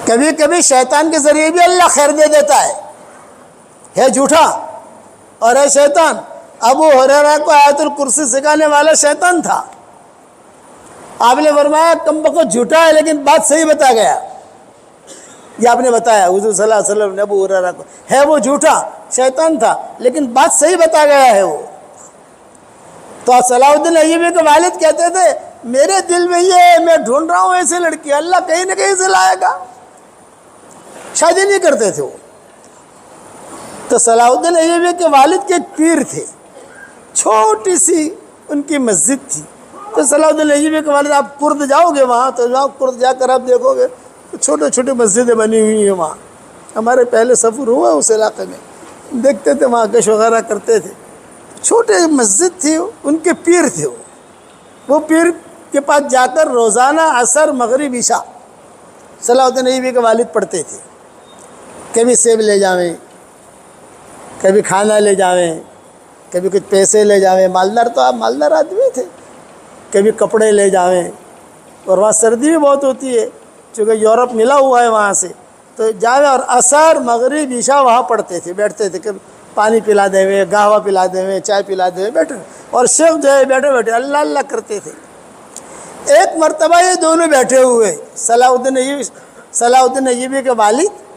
کبھی کبھی شیطان کے ذریعے بھی اللہ خیر دے دیتا ہے جھوٹا اور ہے شیطان۔ ابو ہریرہ کو آیت الکرسی سکھانے والا شیطان تھا، آپ نے فرمایا کم بخت جھوٹا ہے لیکن بات صحیح بتا گیا۔ یہ آپ نے بتایا حضور صلی اللہ علیہ وسلم نے ابو ہریرہ کو، ہے وہ جھوٹا شیطان تھا لیکن بات صحیح بتا گیا ہے وہ۔ تو صلاح الدین ایوبی کے والد کہتے تھے میرے دل میں یہ ہے میں ڈھونڈ رہا ہوں ایسی لڑکی، اللہ کہیں نہ کہیں سے لائے گا۔ شادی نہیں کرتے تھے وہ۔ تو صلاح الدین ایوبی کے والد کے ایک پیر تھے، چھوٹی سی ان کی مسجد تھی۔ تو صلاح الدین ایوبی کے والد، آپ کرد جاؤ گے وہاں تو کرد جا کر آپ دیکھو گے چھوٹے چھوٹے مسجدیں بنی ہوئی ہیں وہاں۔ ہمارے پہلے سفر ہوا اس علاقے میں، دیکھتے تھے وہاں کش وغیرہ کرتے تھے۔ چھوٹے مسجد تھی، ان کے پیر تھے وہ پیر کے پاس جا کر روزانہ عصر مغرب عشاء صلاح الدین ایوبی کے والد پڑھتے تھے۔ کبھی سیب لے جاویں، کبھی کھانا لے جاویں، کبھی کچھ پیسے لے جاویں، مالدار تو آپ مالدار آدمی تھے، کبھی کپڑے لے جاویں، اور وہاں سردی بھی بہت ہوتی ہے چونکہ یورپ ملا ہوا ہے وہاں سے، تو جاویں اور عصر مغرب عشاء وہاں پڑھتے تھے، بیٹھتے تھے کہ پانی پلا دے ہوئے، قہوہ پلا دے ہوئے، چائے پلا دے ہوئے بیٹھے، اور شیخ جو ہے بیٹھے بیٹھے اللہ اللہ کرتے تھے۔ ایک مرتبہ یہ دونوں بیٹھے ہوئے صلاح الدین ایوبی کے والد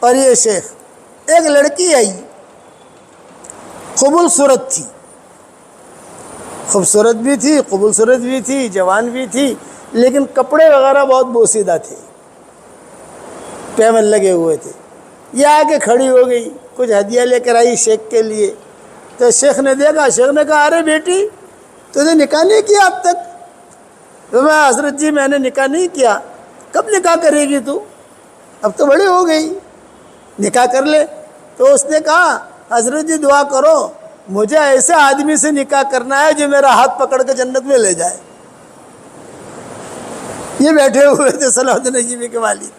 اور یہ شیخ، ایک لڑکی آئی خوبصورت تھی، خوبصورت بھی تھی، خوبصورت بھی تھی، جوان بھی تھی، لیکن کپڑے وغیرہ بہت بوسیدہ تھے، پیمن لگے ہوئے تھے۔ یہ آ کے کھڑی ہو گئی، کچھ ہدیہ لے کر آئی شیخ کے لیے۔ تو شیخ نے دیکھا، شیخ نے کہا ارے بیٹی تو نے نکاح نہیں کیا اب تک؟ تو میں حضرت جی میں نے نکاح نہیں کیا۔ کب نکاح کرے گی تو؟ اب تو بڑی ہو گئی، نکاح کر لے۔ تو اس نے کہا حضرت جی دعا کرو، مجھے ایسے آدمی سے نکاح کرنا ہے جو میرا ہاتھ پکڑ کے جنت میں لے جائے۔ یہ بیٹھے ہوئے تھے صلاح الدین ایوبی کے والد۔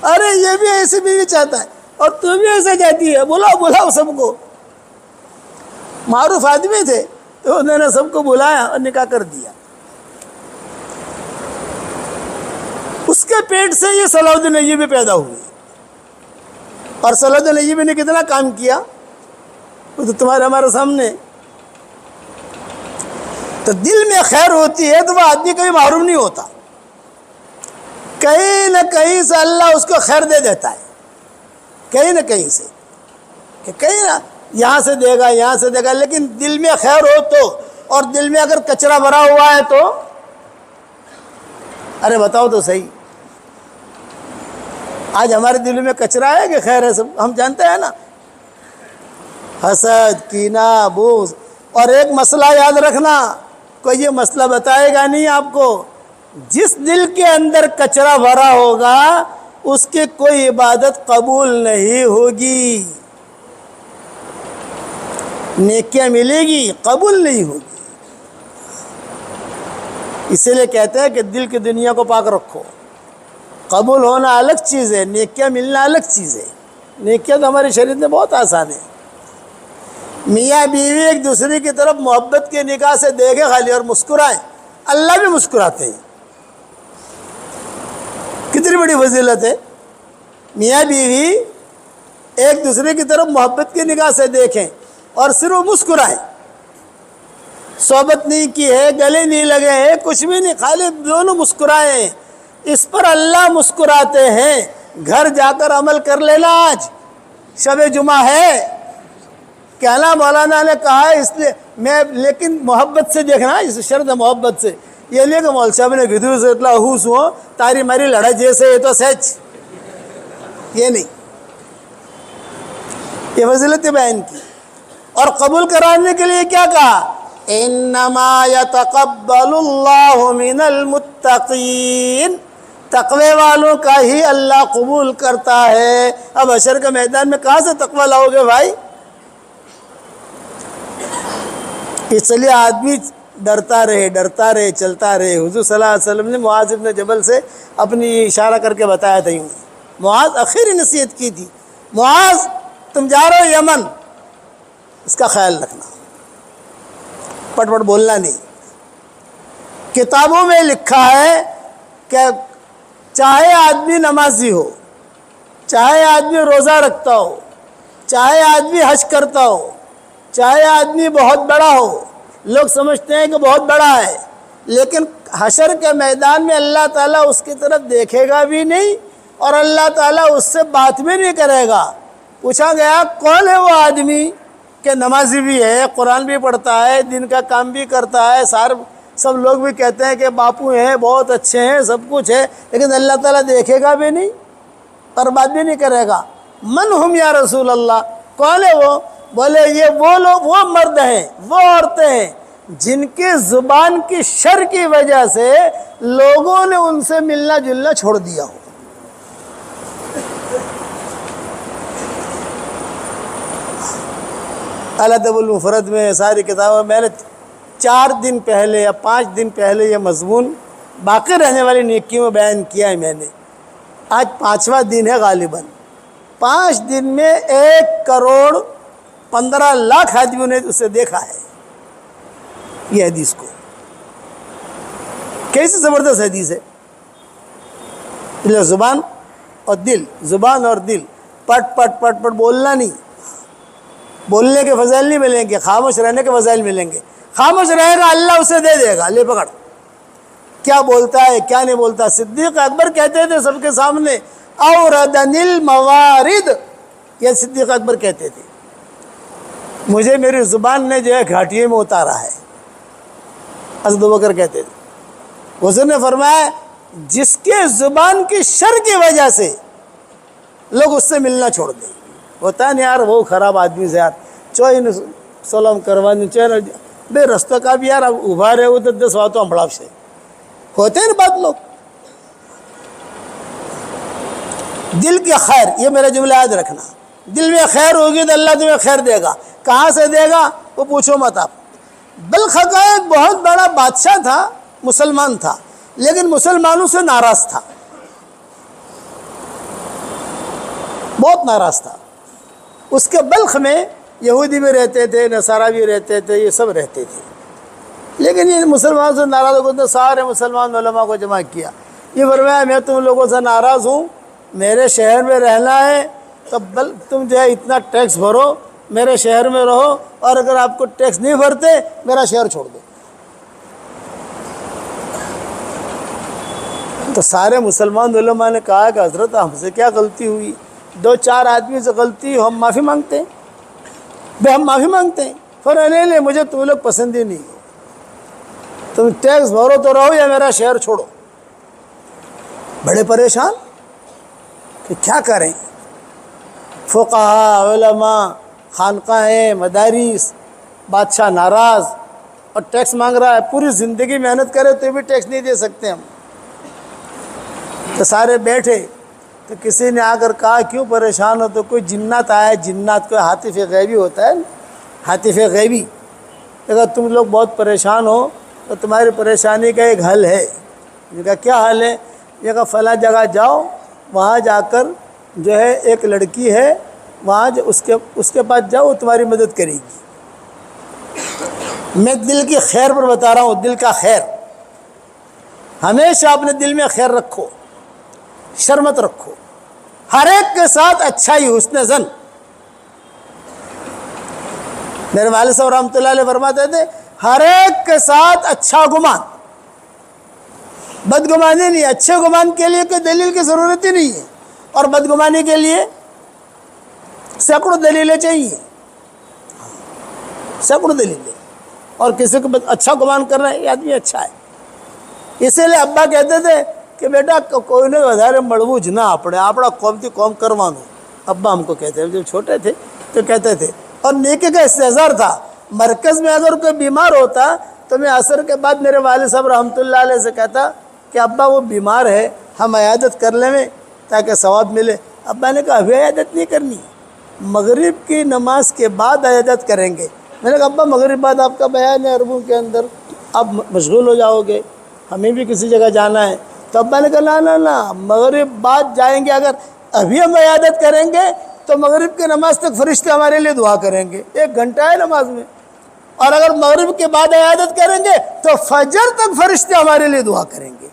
ارے یہ بھی ایسی بیوی چاہتا ہے اور تو بھی ایسا چاہتی ہے، بلاؤ سب کو۔ معروف آدمی تھے تو انہوں نے سب کو بلایا اور نکاح کر دیا۔ اس کے پیٹ سے یہ صلاح الدین ایوبی پیدا ہوئی، اور صلاح الدین ایوبی نے کتنا کام کیا وہ تو تمہارے ہمارے سامنے۔ تو دل میں خیر ہوتی ہے تو وہ آدمی کبھی محروم نہیں ہوتا، کہیں نہ کہیں سے اللہ اس کو خیر دے دیتا ہے، کہیں نہ کہیں سے، کہ کہیں نہ یہاں سے دے گا یہاں سے دے گا، لیکن دل میں خیر ہو تو، اور دل میں اگر کچرا بھرا ہوا ہے تو ارے بتاؤ تو صحیح، آج ہمارے دل میں کچرا ہے کہ خیر ہے؟ سب ہم جانتے ہیں نا، حسد، کینہ، بغض۔ اور ایک مسئلہ یاد رکھنا، کوئی یہ مسئلہ بتائے گا نہیں آپ کو، جس دل کے اندر کچرا بھرا ہوگا اس کی کوئی عبادت قبول نہیں ہوگی، نیکیاں ملے گی قبول نہیں ہوگی۔ اسی لیے کہتے ہیں کہ دل کی دنیا کو پاک رکھو، قبول ہونا الگ چیز ہے، نیکیاں ملنا الگ چیز ہے۔ نیکیاں تو ہماری شریعت میں بہت آسان ہے، میاں بیوی ایک دوسرے کی طرف محبت کے نگاہ سے دیکھیں خالی اور مسکرائیں، اللہ بھی مسکراتے ہیں۔ کتنی بڑی فضیلت ہے، میاں بیوی ایک دوسرے کی طرف محبت کی نگاہ سے دیکھیں اور صرف مسکرائیں، صحبت نہیں کی ہے، گلے نہیں لگے ہیں، کچھ بھی نہیں، خالی دونوں مسکرائیں، اس پر اللہ مسکراتے ہیں۔ گھر جا کر عمل کر لینا، آج شب جمعہ ہے، کہنا مولانا نے کہا ہے، اس لیے میں لیکن محبت سے دیکھنا، اس شرط محبت سے، یہ نہیں کہ مول صاحب نے گدھو سے اتلا ہوس ہو تاری ماری لڑائی جیسے یہ تو سچ، یہ نہیں، یہ فضیلت بیان کی۔ اور قبول کرانے کے لیے کیا کہا؟ انما یتقبل اللہ من المتقین، تقوی والوں کا ہی اللہ قبول کرتا ہے۔ اب حشر کے میدان میں کہاں سے تقوی لاؤ گے بھائی؟ اس لیے آدمی ڈرتا رہے چلتا رہے۔ حضور صلی اللہ علیہ وسلم نے معاذ ابن جبل سے اپنی اشارہ کر کے بتایا تھا، یوں معاذ آخری نصیحت کی تھی، معاذ تم جا رہے ہو یمن، اس کا خیال رکھنا، پٹ پٹ بولنا نہیں۔ کتابوں میں لکھا ہے کہ چاہے آدمی نمازی ہو، چاہے آدمی روزہ رکھتا ہو، چاہے آدمی حج کرتا ہو، چاہے آدمی بہت بڑا ہو، لوگ سمجھتے ہیں کہ بہت بڑا ہے، لیکن حشر کے میدان میں اللہ تعالیٰ اس کی طرف دیکھے گا بھی نہیں اور اللہ تعالیٰ اس سے بات بھی نہیں کرے گا۔ پوچھا گیا کون ہے وہ آدمی کہ نمازی بھی ہے، قرآن بھی پڑھتا ہے، دن کا کام بھی کرتا ہے، سب لوگ بھی کہتے ہیں کہ باپو ہیں، بہت اچھے ہیں، سب کچھ ہے، لیکن اللہ تعالیٰ دیکھے گا بھی نہیں اور بات بھی نہیں کرے گا۔ من ہم یا رسول اللہ، کون ہے وہ؟ بولے یہ وہ لوگ، وہ مرد ہیں، وہ عورتیں ہیں جن کے زبان کی شر کی وجہ سے لوگوں نے ان سے ملنا جلنا چھوڑ دیا ہو۔ الادب المفرد میں ساری کتابوں میں نے 4 دن پہلے یا 5 دن پہلے یہ مضمون باقی رہنے والی نیکیوں میں بیان کیا ہے میں نے۔ آج 5واں دن ہے غالباً۔ 5 دن میں 1,15,00,000 آدمیوں نے اسے دیکھا ہے یہ حدیث کو۔ کیسی زبردست حدیث ہے۔ زبان اور دل، زبان اور دل، پٹ پٹ پٹ پٹ بولنا نہیں، بولنے کے فضائل نہیں ملیں گے، خاموش رہنے کے فضائل ملیں گے۔ خاموش رہے گا اللہ اسے دے دے گا، لے پکڑ، کیا بولتا ہے کیا نہیں بولتا۔ صدیق اکبر کہتے تھے سب کے سامنے، اوردن الموارد، یہ صدیق اکبر کہتے تھے، مجھے میری زبان نے جو ہے گھاٹیے میں اتارا ہے۔ حضرت ابوبکر کہتے تھے. حضور نے فرمایا جس کے زبان کی شر کی وجہ سے لوگ اس سے ملنا چھوڑ دیں. ہوتا ہے نا یار وہ خراب آدمی سے یار چوئی سلام کروانی چوئی بے رستہ کا بھی یار ابھا رہے ہو تو 10 باتوں ہمڑا سے ہوتے ہیں نا بات لوگ. دل کی خیر، یہ میرا جملہ یاد رکھنا، دل میں خیر ہوگی تو اللہ تمہیں خیر دے گا. کہاں سے دے گا وہ پوچھو مت آپ. بلخ کا ایک بہت بڑا بادشاہ تھا، مسلمان تھا، لیکن مسلمانوں سے ناراض تھا، بہت ناراض تھا. اس کے بلخ میں یہودی بھی رہتے تھے، نصارہ بھی رہتے تھے، یہ سب رہتے تھے. لیکن یہ مسلمانوں سے ناراض ہو گئے، سارے مسلمان علماء کو جمع کیا. یہ فرمایا میں تم لوگوں سے ناراض ہوں، میرے شہر میں رہنا ہے تو تم جو ہے اتنا ٹیکس بھرو، میرے شہر میں رہو، اور اگر آپ کو ٹیکس نہیں بھرتے میرا شہر چھوڑ دو. تو سارے مسلمان علماء نے کہا کہ حضرت ہم سے کیا غلطی ہوئی، 2-4 آدمی سے غلطی ہو، ہم معافی مانگتے ہیں. بھائی ہم معافی مانگتے ہیں. فرمایا نہیں مجھے تم لوگ پسند ہی نہیں ہو، تم ٹیکس بھرو تو رہو یا میرا شہر چھوڑو. بڑے پریشان کہ کیا کریں. فقہاء، علماء، خانقاہیں، مدارس، بادشاہ ناراض اور ٹیکس مانگ رہا ہے. پوری زندگی محنت کرے تو بھی ٹیکس نہیں دے سکتے ہم. تو سارے بیٹھے تو کسی نے آ کر کہا کیوں پریشان ہو؟ تو کوئی جنات آیا، جنات کوئی حاطف غیبی ہوتا ہے نا، حاطف غیبی. اگر تم لوگ بہت پریشان ہو تو تمہاری پریشانی کا ایک حل ہے. یہ کہا کیا حل ہے؟ یہ کہا فلاں جگہ جاؤ، وہاں جا کر جو ہے ایک لڑکی ہے وہاں اس کے پاس جاؤ، وہ تمہاری مدد کرے گی. میں دل کی خیر پر بتا رہا ہوں، دل کا خیر. ہمیشہ اپنے دل میں خیر رکھو، شر مت رکھو. ہر ایک کے ساتھ اچھائی، حسن ظن. میرے والد صاحب رحمۃ اللہ علیہ فرماتے تھے ہر ایک کے ساتھ اچھا گمان، بدگمانی نہیں. اچھے گمان کے لیے کوئی دلیل کی ضرورت ہی نہیں ہے، اور بدگمانی کے لیے سینکڑوں دلیلیں چاہیے، سینکڑوں دلیلیں. اور کسی کو اچھا گمان کر رہا ہے یہ آدمی اچھا ہے. اسی لیے ابا کہتے تھے کہ بیٹا کوئی نے વધાرے مڑبوج نہ اپنا قوم تھی قوم کروانو. ابا ہم کو کہتے ہیں، جب چھوٹے تھے تو کہتے تھے. اور نیکی کا استحضار تھا. مرکز میں اگر کوئی بیمار ہوتا تو میں عصر کے بعد میرے والد صاحب رحمۃ اللہ علیہ سے کہتا کہ ابا وہ بیمار ہے، ہم عیادت کر لیں تاکہ ثواب ملے. ابا نے کہا ابھی عیادت نہیں کرنی، مغرب کی نماز کے بعد عیادت کریں گے. میں نے کہا ابا مغرب بعد آپ کا بیان ہے عربوں کے اندر، آپ مشغول ہو جاؤ گے، ہمیں بھی کسی جگہ جانا ہے. تو ابا نے کہا نہ مغرب بعد جائیں گے. اگر ابھی ہم عیادت کریں گے تو مغرب کی نماز تک فرشتے ہمارے لیے دعا کریں گے. 1 گھنٹہ ہے نماز میں. اور اگر مغرب کے بعد عیادت کریں گے تو فجر تک فرشتے ہمارے لیے دعا کریں گے.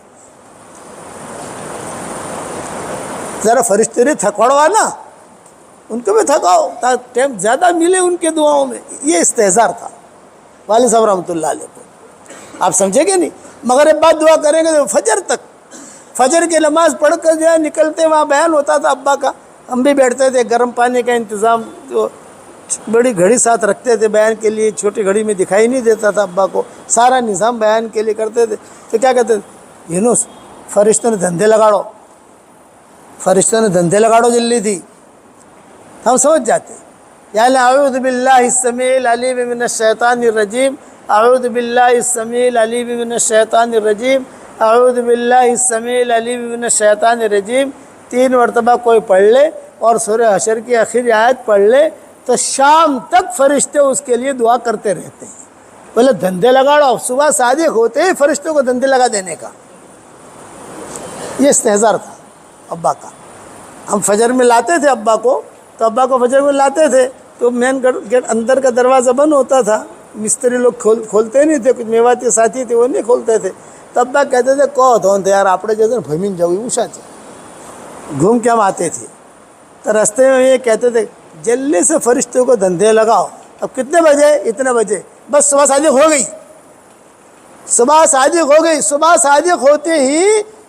ذرا فرشتے نے تھکواڑوا نا، ان کو بھی تھکاؤ تاکہ ٹائم زیادہ ملے ان کے دعاؤں میں. یہ استحضار تھا والد صاحب رحمۃ اللہ علیہ کو. آپ سمجھے گے نہیں؟ مغرب بعد دعا کریں گے تو فجر تک، فجر کی نماز پڑھ کر جو ہے نکلتے وہاں بیان ہوتا تھا ابا کا. ہم بھی بیٹھتے تھے، گرم پانی کا انتظام جو بڑی گھڑی ساتھ رکھتے تھے بیان کے لیے. چھوٹی گھڑی میں دکھائی نہیں دیتا تھا ابا کو، سارا نظام بیان کے لیے کرتے تھے. تو کیا کہتے تھے یونس فرشتوں نے دھندے لگاڑو، فرشتوں نے دھندے لگاڑو جلدی تھی. ہم سمجھ جاتے یعنی اعوذ باللہ السمیع العلیم من الشیطان الرجیم، اعوذ باللہ السمیع العلیم من الشیطان الرجیم، اعوذ باللہ السمیع العلیم من الشیطان الرجیم 3 مرتبہ کوئی پڑھ لے اور سورہ حشر کی آخری آیت پڑھ لے تو شام تک فرشتے اس کے لیے دعا کرتے رہتے ہیں. بولے دھندے لگاڑو، صبح صادق ہوتے ہی فرشتوں کو دھندے لگا دینے کا. یہ استحضار تھا ابا کا. ہم فجر میں لاتے تھے ابا کو، تو ابا کو فجر میں لاتے تھے تو مین گیٹ اندر کا دروازہ بند ہوتا تھا، مستری لوگ کھولتے نہیں تھے، کچھ میواتی ساتھی تھے وہ نہیں کھولتے تھے. تو ابا کہتے تھے کون تھے یار آپ جیسے بھمین جاؤ اوشا تھے، گھوم کے ہم آتے تھے. تو راستے میں یہ کہتے تھے جلدی سے فرشتوں کو دھندے لگاؤ. اب کتنے بجے؟ اتنے بجے. بس صبح صادق ہو گئی، صبح صادق ہو گئی. صبح صادق ہوتے ہی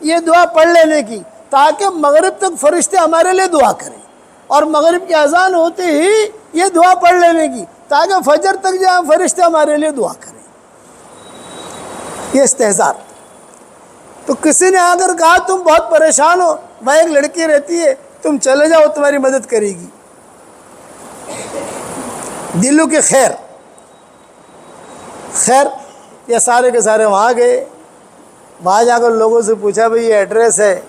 یہ دعا پڑھ لینے کی تاکہ مغرب تک فرشتے ہمارے لیے دعا کریں، اور مغرب کی اذان ہوتے ہی یہ دعا پڑھ لینے کی تاکہ فجر تک جو فرشتے ہمارے لیے دعا کریں. یہ استہزار۔ تو کسی نے اگر کہا تم بہت پریشان ہو، وہاں ایک لڑکی رہتی ہے، تم چلے جاؤ تمہاری مدد کرے گی، دلوں کی خیر۔ یہ سارے کے سارے وہاں گئے، وہاں جا کر لوگوں سے پوچھا بھئی یہ ایڈریس ہے،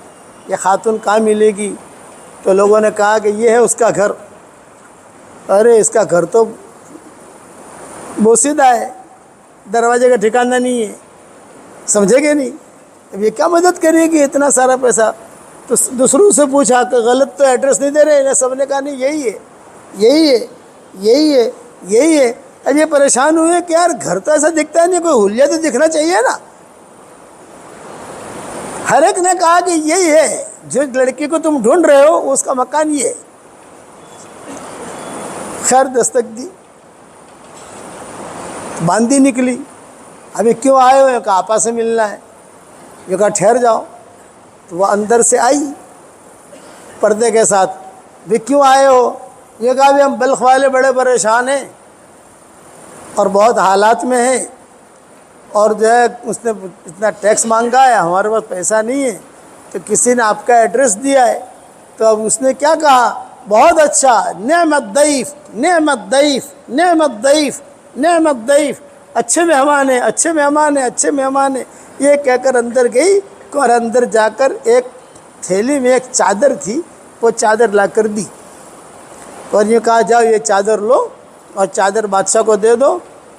یہ خاتون کہاں ملے گی؟ تو لوگوں نے کہا کہ یہ ہے اس کا گھر۔ ارے اس کا گھر تو بوسیدہ ہے، دروازے کا ٹھکانہ نہیں ہے، سمجھے گے نہیں؟ اب یہ کیا مدد کرے گی اتنا سارا پیسہ؟ تو دوسروں سے پوچھا کہ غلط تو ایڈریس نہیں دے رہے ہیں، سب نے کہا نہیں یہی ہے، یہی ہے، یہی ہے، یہی ہے۔ اب یہ پریشان ہوئے کہ یار گھر تو ایسا دکھتا ہے نہیں، کوئی حلیہ تو دکھنا چاہیے نا۔ ہر ایک نے کہا کہ یہی ہے، جو لڑکی کو تم ڈھونڈ رہے ہو اس کا مکان یہ ہے۔ خیر دستک دی، باندھی نکلی، ابھی کیوں آئے ہوئے؟ کہا آپا سے ملنا ہے۔ یہ کہا ٹھہر جاؤ۔ تو وہ اندر سے آئی پردے کے ساتھ، بھی کیوں آئے ہو؟ یہ کہا بھی ہم بلخ والے بڑے پریشان ہیں اور بہت حالات میں ہیں، اور جو ہے اس نے اتنا ٹیکس مانگا ہے، ہمارے پاس پیسہ نہیں ہے، تو کسی نے آپ کا ایڈریس دیا ہے۔ تو اب اس نے کیا کہا؟ بہت اچھا، نعمت ضیف، نعمت ضیف، نعمت ضیف، نعمت ضیف، اچھے مہمان ہیں، اچھے مہمان ہیں، اچھے مہمان ہیں، یہ کہہ کر اندر گئی، اور اندر جا کر ایک تھیلی میں ایک چادر تھی، وہ چادر لا کر دی، اور یہ کہا جاؤ یہ چادر لو اور چادر بادشاہ کو دے دو،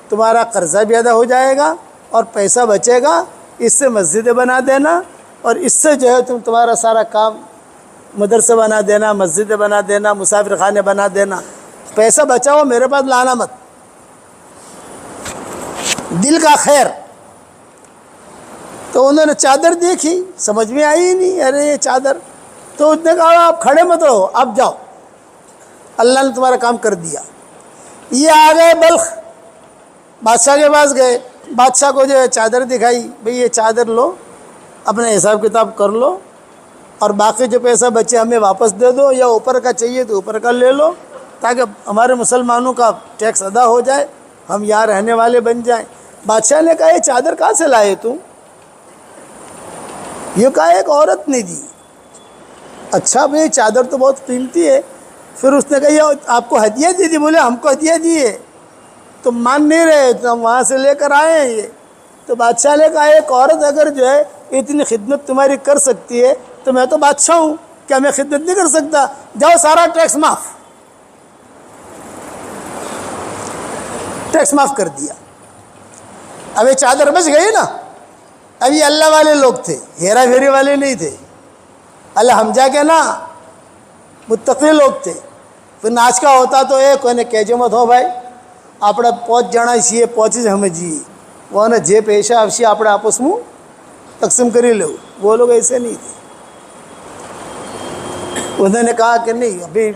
تمہارا قرضہ بھی ادا ہو جائے گا اور پیسہ بچے گا، اس سے مسجدیں بنا دینا، اور اس سے جو ہے تم تمہارا سارا کام مدرسہ بنا دینا، مسجدیں بنا دینا، مسافر خانے بنا دینا، پیسہ بچاؤ، میرے پاس لانا مت۔ دل کا خیر۔ تو انہوں نے چادر دیکھی، سمجھ میں آئی ہی نہیں، ارے یہ چادر۔ تو اس نے کہا آپ کھڑے مت رہو، آپ جاؤ، اللہ نے تمہارا کام کر دیا۔ یہ آ گئے بلخ، بادشاہ کے پاس گئے، بادشاہ کو جو ہے چادر دکھائی، بھئی یہ چادر لو، اپنے حساب کتاب کر لو، اور باقی جو پیسہ بچے ہمیں واپس دے دو، یا اوپر کا چاہیے تو اوپر کا لے لو، تاکہ ہمارے مسلمانوں کا ٹیکس ادا ہو جائے، ہم یہاں رہنے والے بن جائیں۔ بادشاہ نے کہا یہ چادر کہاں سے لائے تم؟ یہ کہا ایک عورت نے دی۔ اچھا بھئی چادر تو بہت قیمتی ہے۔ پھر اس نے کہا یہ آپ کو ہدیہ دی تھی؟ بولے ہم کو ہدیہ دی ہے، تم مان نہیں رہے تو ہم وہاں سے لے کر آئے ہیں یہ۔ تو بادشاہ نے کہا ایک عورت اگر جو ہے اتنی خدمت تمہاری کر سکتی ہے تو میں تو بادشاہ ہوں، کیا میں خدمت نہیں کر سکتا؟ جاؤ سارا ٹیکس معاف۔ ٹیکس معاف کر دیا۔ اب یہ چادر بچ گئی نا۔ اب یہ اللہ والے لوگ تھے، ہیرا پھیری والے نہیں تھے، اللہ ہمجا کے نا متقی لوگ تھے۔ پھر ناچ کا ہوتا تو کوئی کہجے مت ہو بھائی આપણે પહોંચ જણા છીએ, પહોંચી જ સમજીએ, وہ જે પૈસા આવશે આપણે આપસમાં તકસીમ કરી લેવું۔ وہ لوگ ایسے نہیں تھے۔ انہوں نے کہا کہ نہیں، ابھی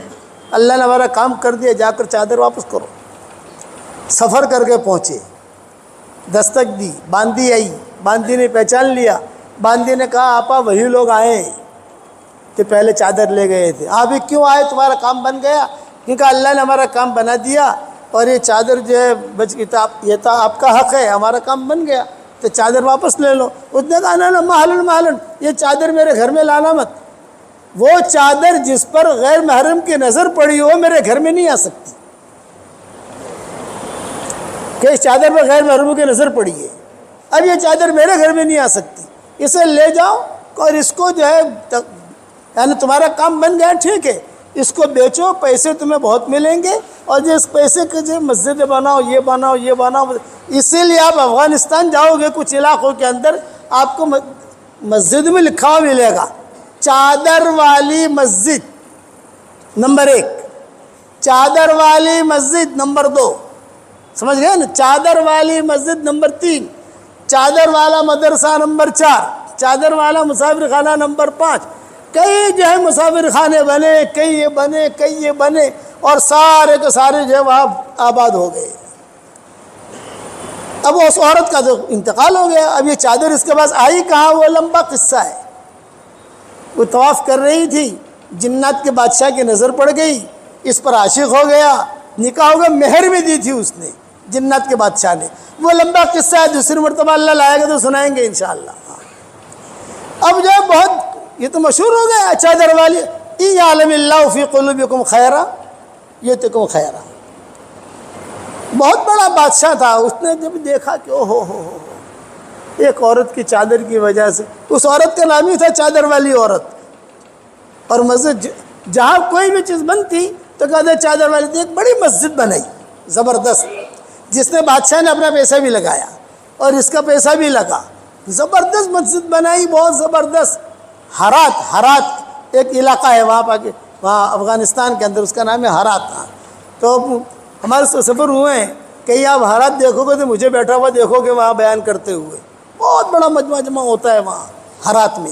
اللہ نے ہمارا کام کر دیا، جا کر چادر واپس کرو۔ سفر کر کے پہنچے، دستک دی، باندھی آئی، باندھی نے پہچان لیا۔ باندھی نے کہا آپا وہی لوگ آئے ہیں کہ پہلے چادر لے گئے تھے، آپ کیوں آئے؟ تمہارا کام بن گیا؟ کیونکہ اللہ نے ہمارا کام بنا دیا، اور یہ چادر جو ہے بچ کتاب یہ تھا آپ کا حق ہے، ہمارا کام بن گیا، تو چادر واپس لے لو۔ اس نے کہا نا محلن محلن، یہ چادر میرے گھر میں لانا مت۔ وہ چادر جس پر غیر محرم کی نظر پڑی ہو میرے گھر میں نہیں آ سکتی، کہ اس چادر پر غیر محرموں کی نظر پڑی ہے، اب یہ چادر میرے گھر میں نہیں آ سکتی، اسے لے جاؤ اور اس کو جو ہے یعنی تمہارا کام بن گیا، ٹھیک ہے، اس کو بیچو، پیسے تمہیں بہت ملیں گے، اور جو اس پیسے کے جو مسجد بناؤ، یہ بناؤ، یہ بناؤ۔ اسی لیے آپ افغانستان جاؤ گے کچھ علاقوں کے اندر آپ کو مسجد میں لکھا ہوا ملے گا چادر والی مسجد نمبر 1، چادر والی مسجد نمبر 2، سمجھ گئے نا؟ چادر والی مسجد نمبر 3، چادر والا مدرسہ نمبر 4، چادر والا مسافر خانہ نمبر 5۔ کئی جو ہے مسافر خانے بنے، کئی یہ بنے، کئی یہ بنے، اور سارے کے سارے جو ہے وہاں آباد ہو گئے۔ اب اس عورت کا تو انتقال ہو گیا، اب یہ چادر اس کے پاس آئی کہاں، وہ لمبا قصہ ہے۔ وہ طواف کر رہی تھی، جنات کے بادشاہ کی نظر پڑ گئی، اس پر عاشق ہو گیا، نکاح ہو گیا، مہر بھی دی تھی اس نے، جنات کے بادشاہ نے. وہ لمبا قصہ ہے، دوسری مرتبہ اللہ لائے گا تو سنائیں گے انشاءاللہ. اب جو ہے بہت یہ تو مشہور ہو گیا چادر والی. ان یعلم اللہ فی قلوبکم خیرا یؤتکم خیرا. بہت بڑا بادشاہ تھا. اس نے جب دیکھا کہ او ہو ایک عورت کی چادر کی وجہ سے، اس عورت کا نام ہی تھا چادر والی عورت. اور مسجد جہاں کوئی بھی چیز بنتی تو کہتے چادر والی تھی. ایک بڑی مسجد بنائی زبردست، جس نے بادشاہ نے اپنا پیسہ بھی لگایا اور اس کا پیسہ بھی لگا. زبردست مسجد بنائی، بہت زبردست. ہرات ایک علاقہ ہے وہاں افغانستان کے اندر، اس کا نام ہے ہرات. تو ہمارے سفر ہوئے ہیں، کہیں آپ ہرات دیکھو گے تو مجھے بیٹھا ہوا دیکھو گے وہاں بیان کرتے ہوئے. بہت بڑا مجمع ہوتا ہے وہاں ہرات میں.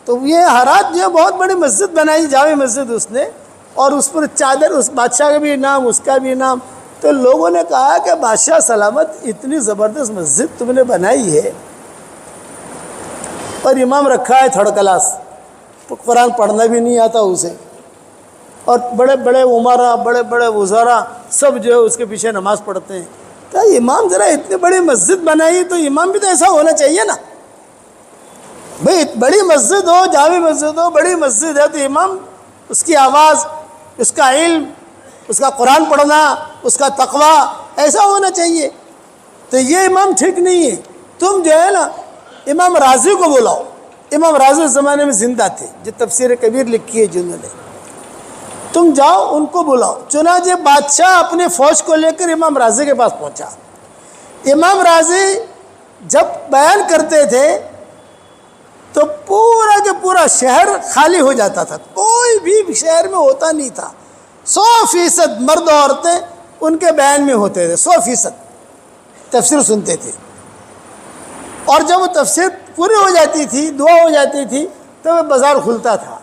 تو یہ ہرات جو ہے بہت بڑی مسجد بنائی، جامع مسجد اس نے، اور اس پر چادر، اس بادشاہ کا بھی نام، اس کا بھی نام. تو لوگوں نے کہا کہ بادشاہ سلامت اتنی زبردست مسجد تم نے بنائی ہے اور امام رکھا ہے تھرڈ کلاس، تو قرآن پڑھنا بھی نہیں آتا اسے، اور بڑے بڑے عمرا، بڑے بڑے وزراء سب جو ہے اس کے پیچھے نماز پڑھتے ہیں. تو امام ذرا اتنی بڑی مسجد بنائی تو امام بھی تو ایسا ہونا چاہیے نا. بھئی بڑی مسجد ہو، جامع مسجد ہو، بڑی مسجد ہے، تو امام اس کی آواز، اس کا علم، اس کا قرآن پڑھنا، اس کا تقویٰ ایسا ہونا چاہیے. تو یہ امام ٹھیک نہیں ہے. تم جو ہے نا امام راضی کو بلاؤ. امام راضی اس زمانے میں زندہ تھے، جو تفسیر کبیر لکھی ہے جنہوں نے. تم جاؤ ان کو بلاؤ. چنانچہ بادشاہ اپنے فوج کو لے کر امام راضی کے پاس پہنچا. امام راضی جب بیان کرتے تھے تو پورا کے پورا شہر خالی ہو جاتا تھا، کوئی بھی شہر میں ہوتا نہیں تھا. 100% مرد و عورتیں ان کے بیان میں ہوتے تھے، 100% تفسیر سنتے تھے. اور جب وہ تفسیر پوری ہو جاتی تھی، دعا ہو جاتی تھی، تو وہ بازار کھلتا تھا.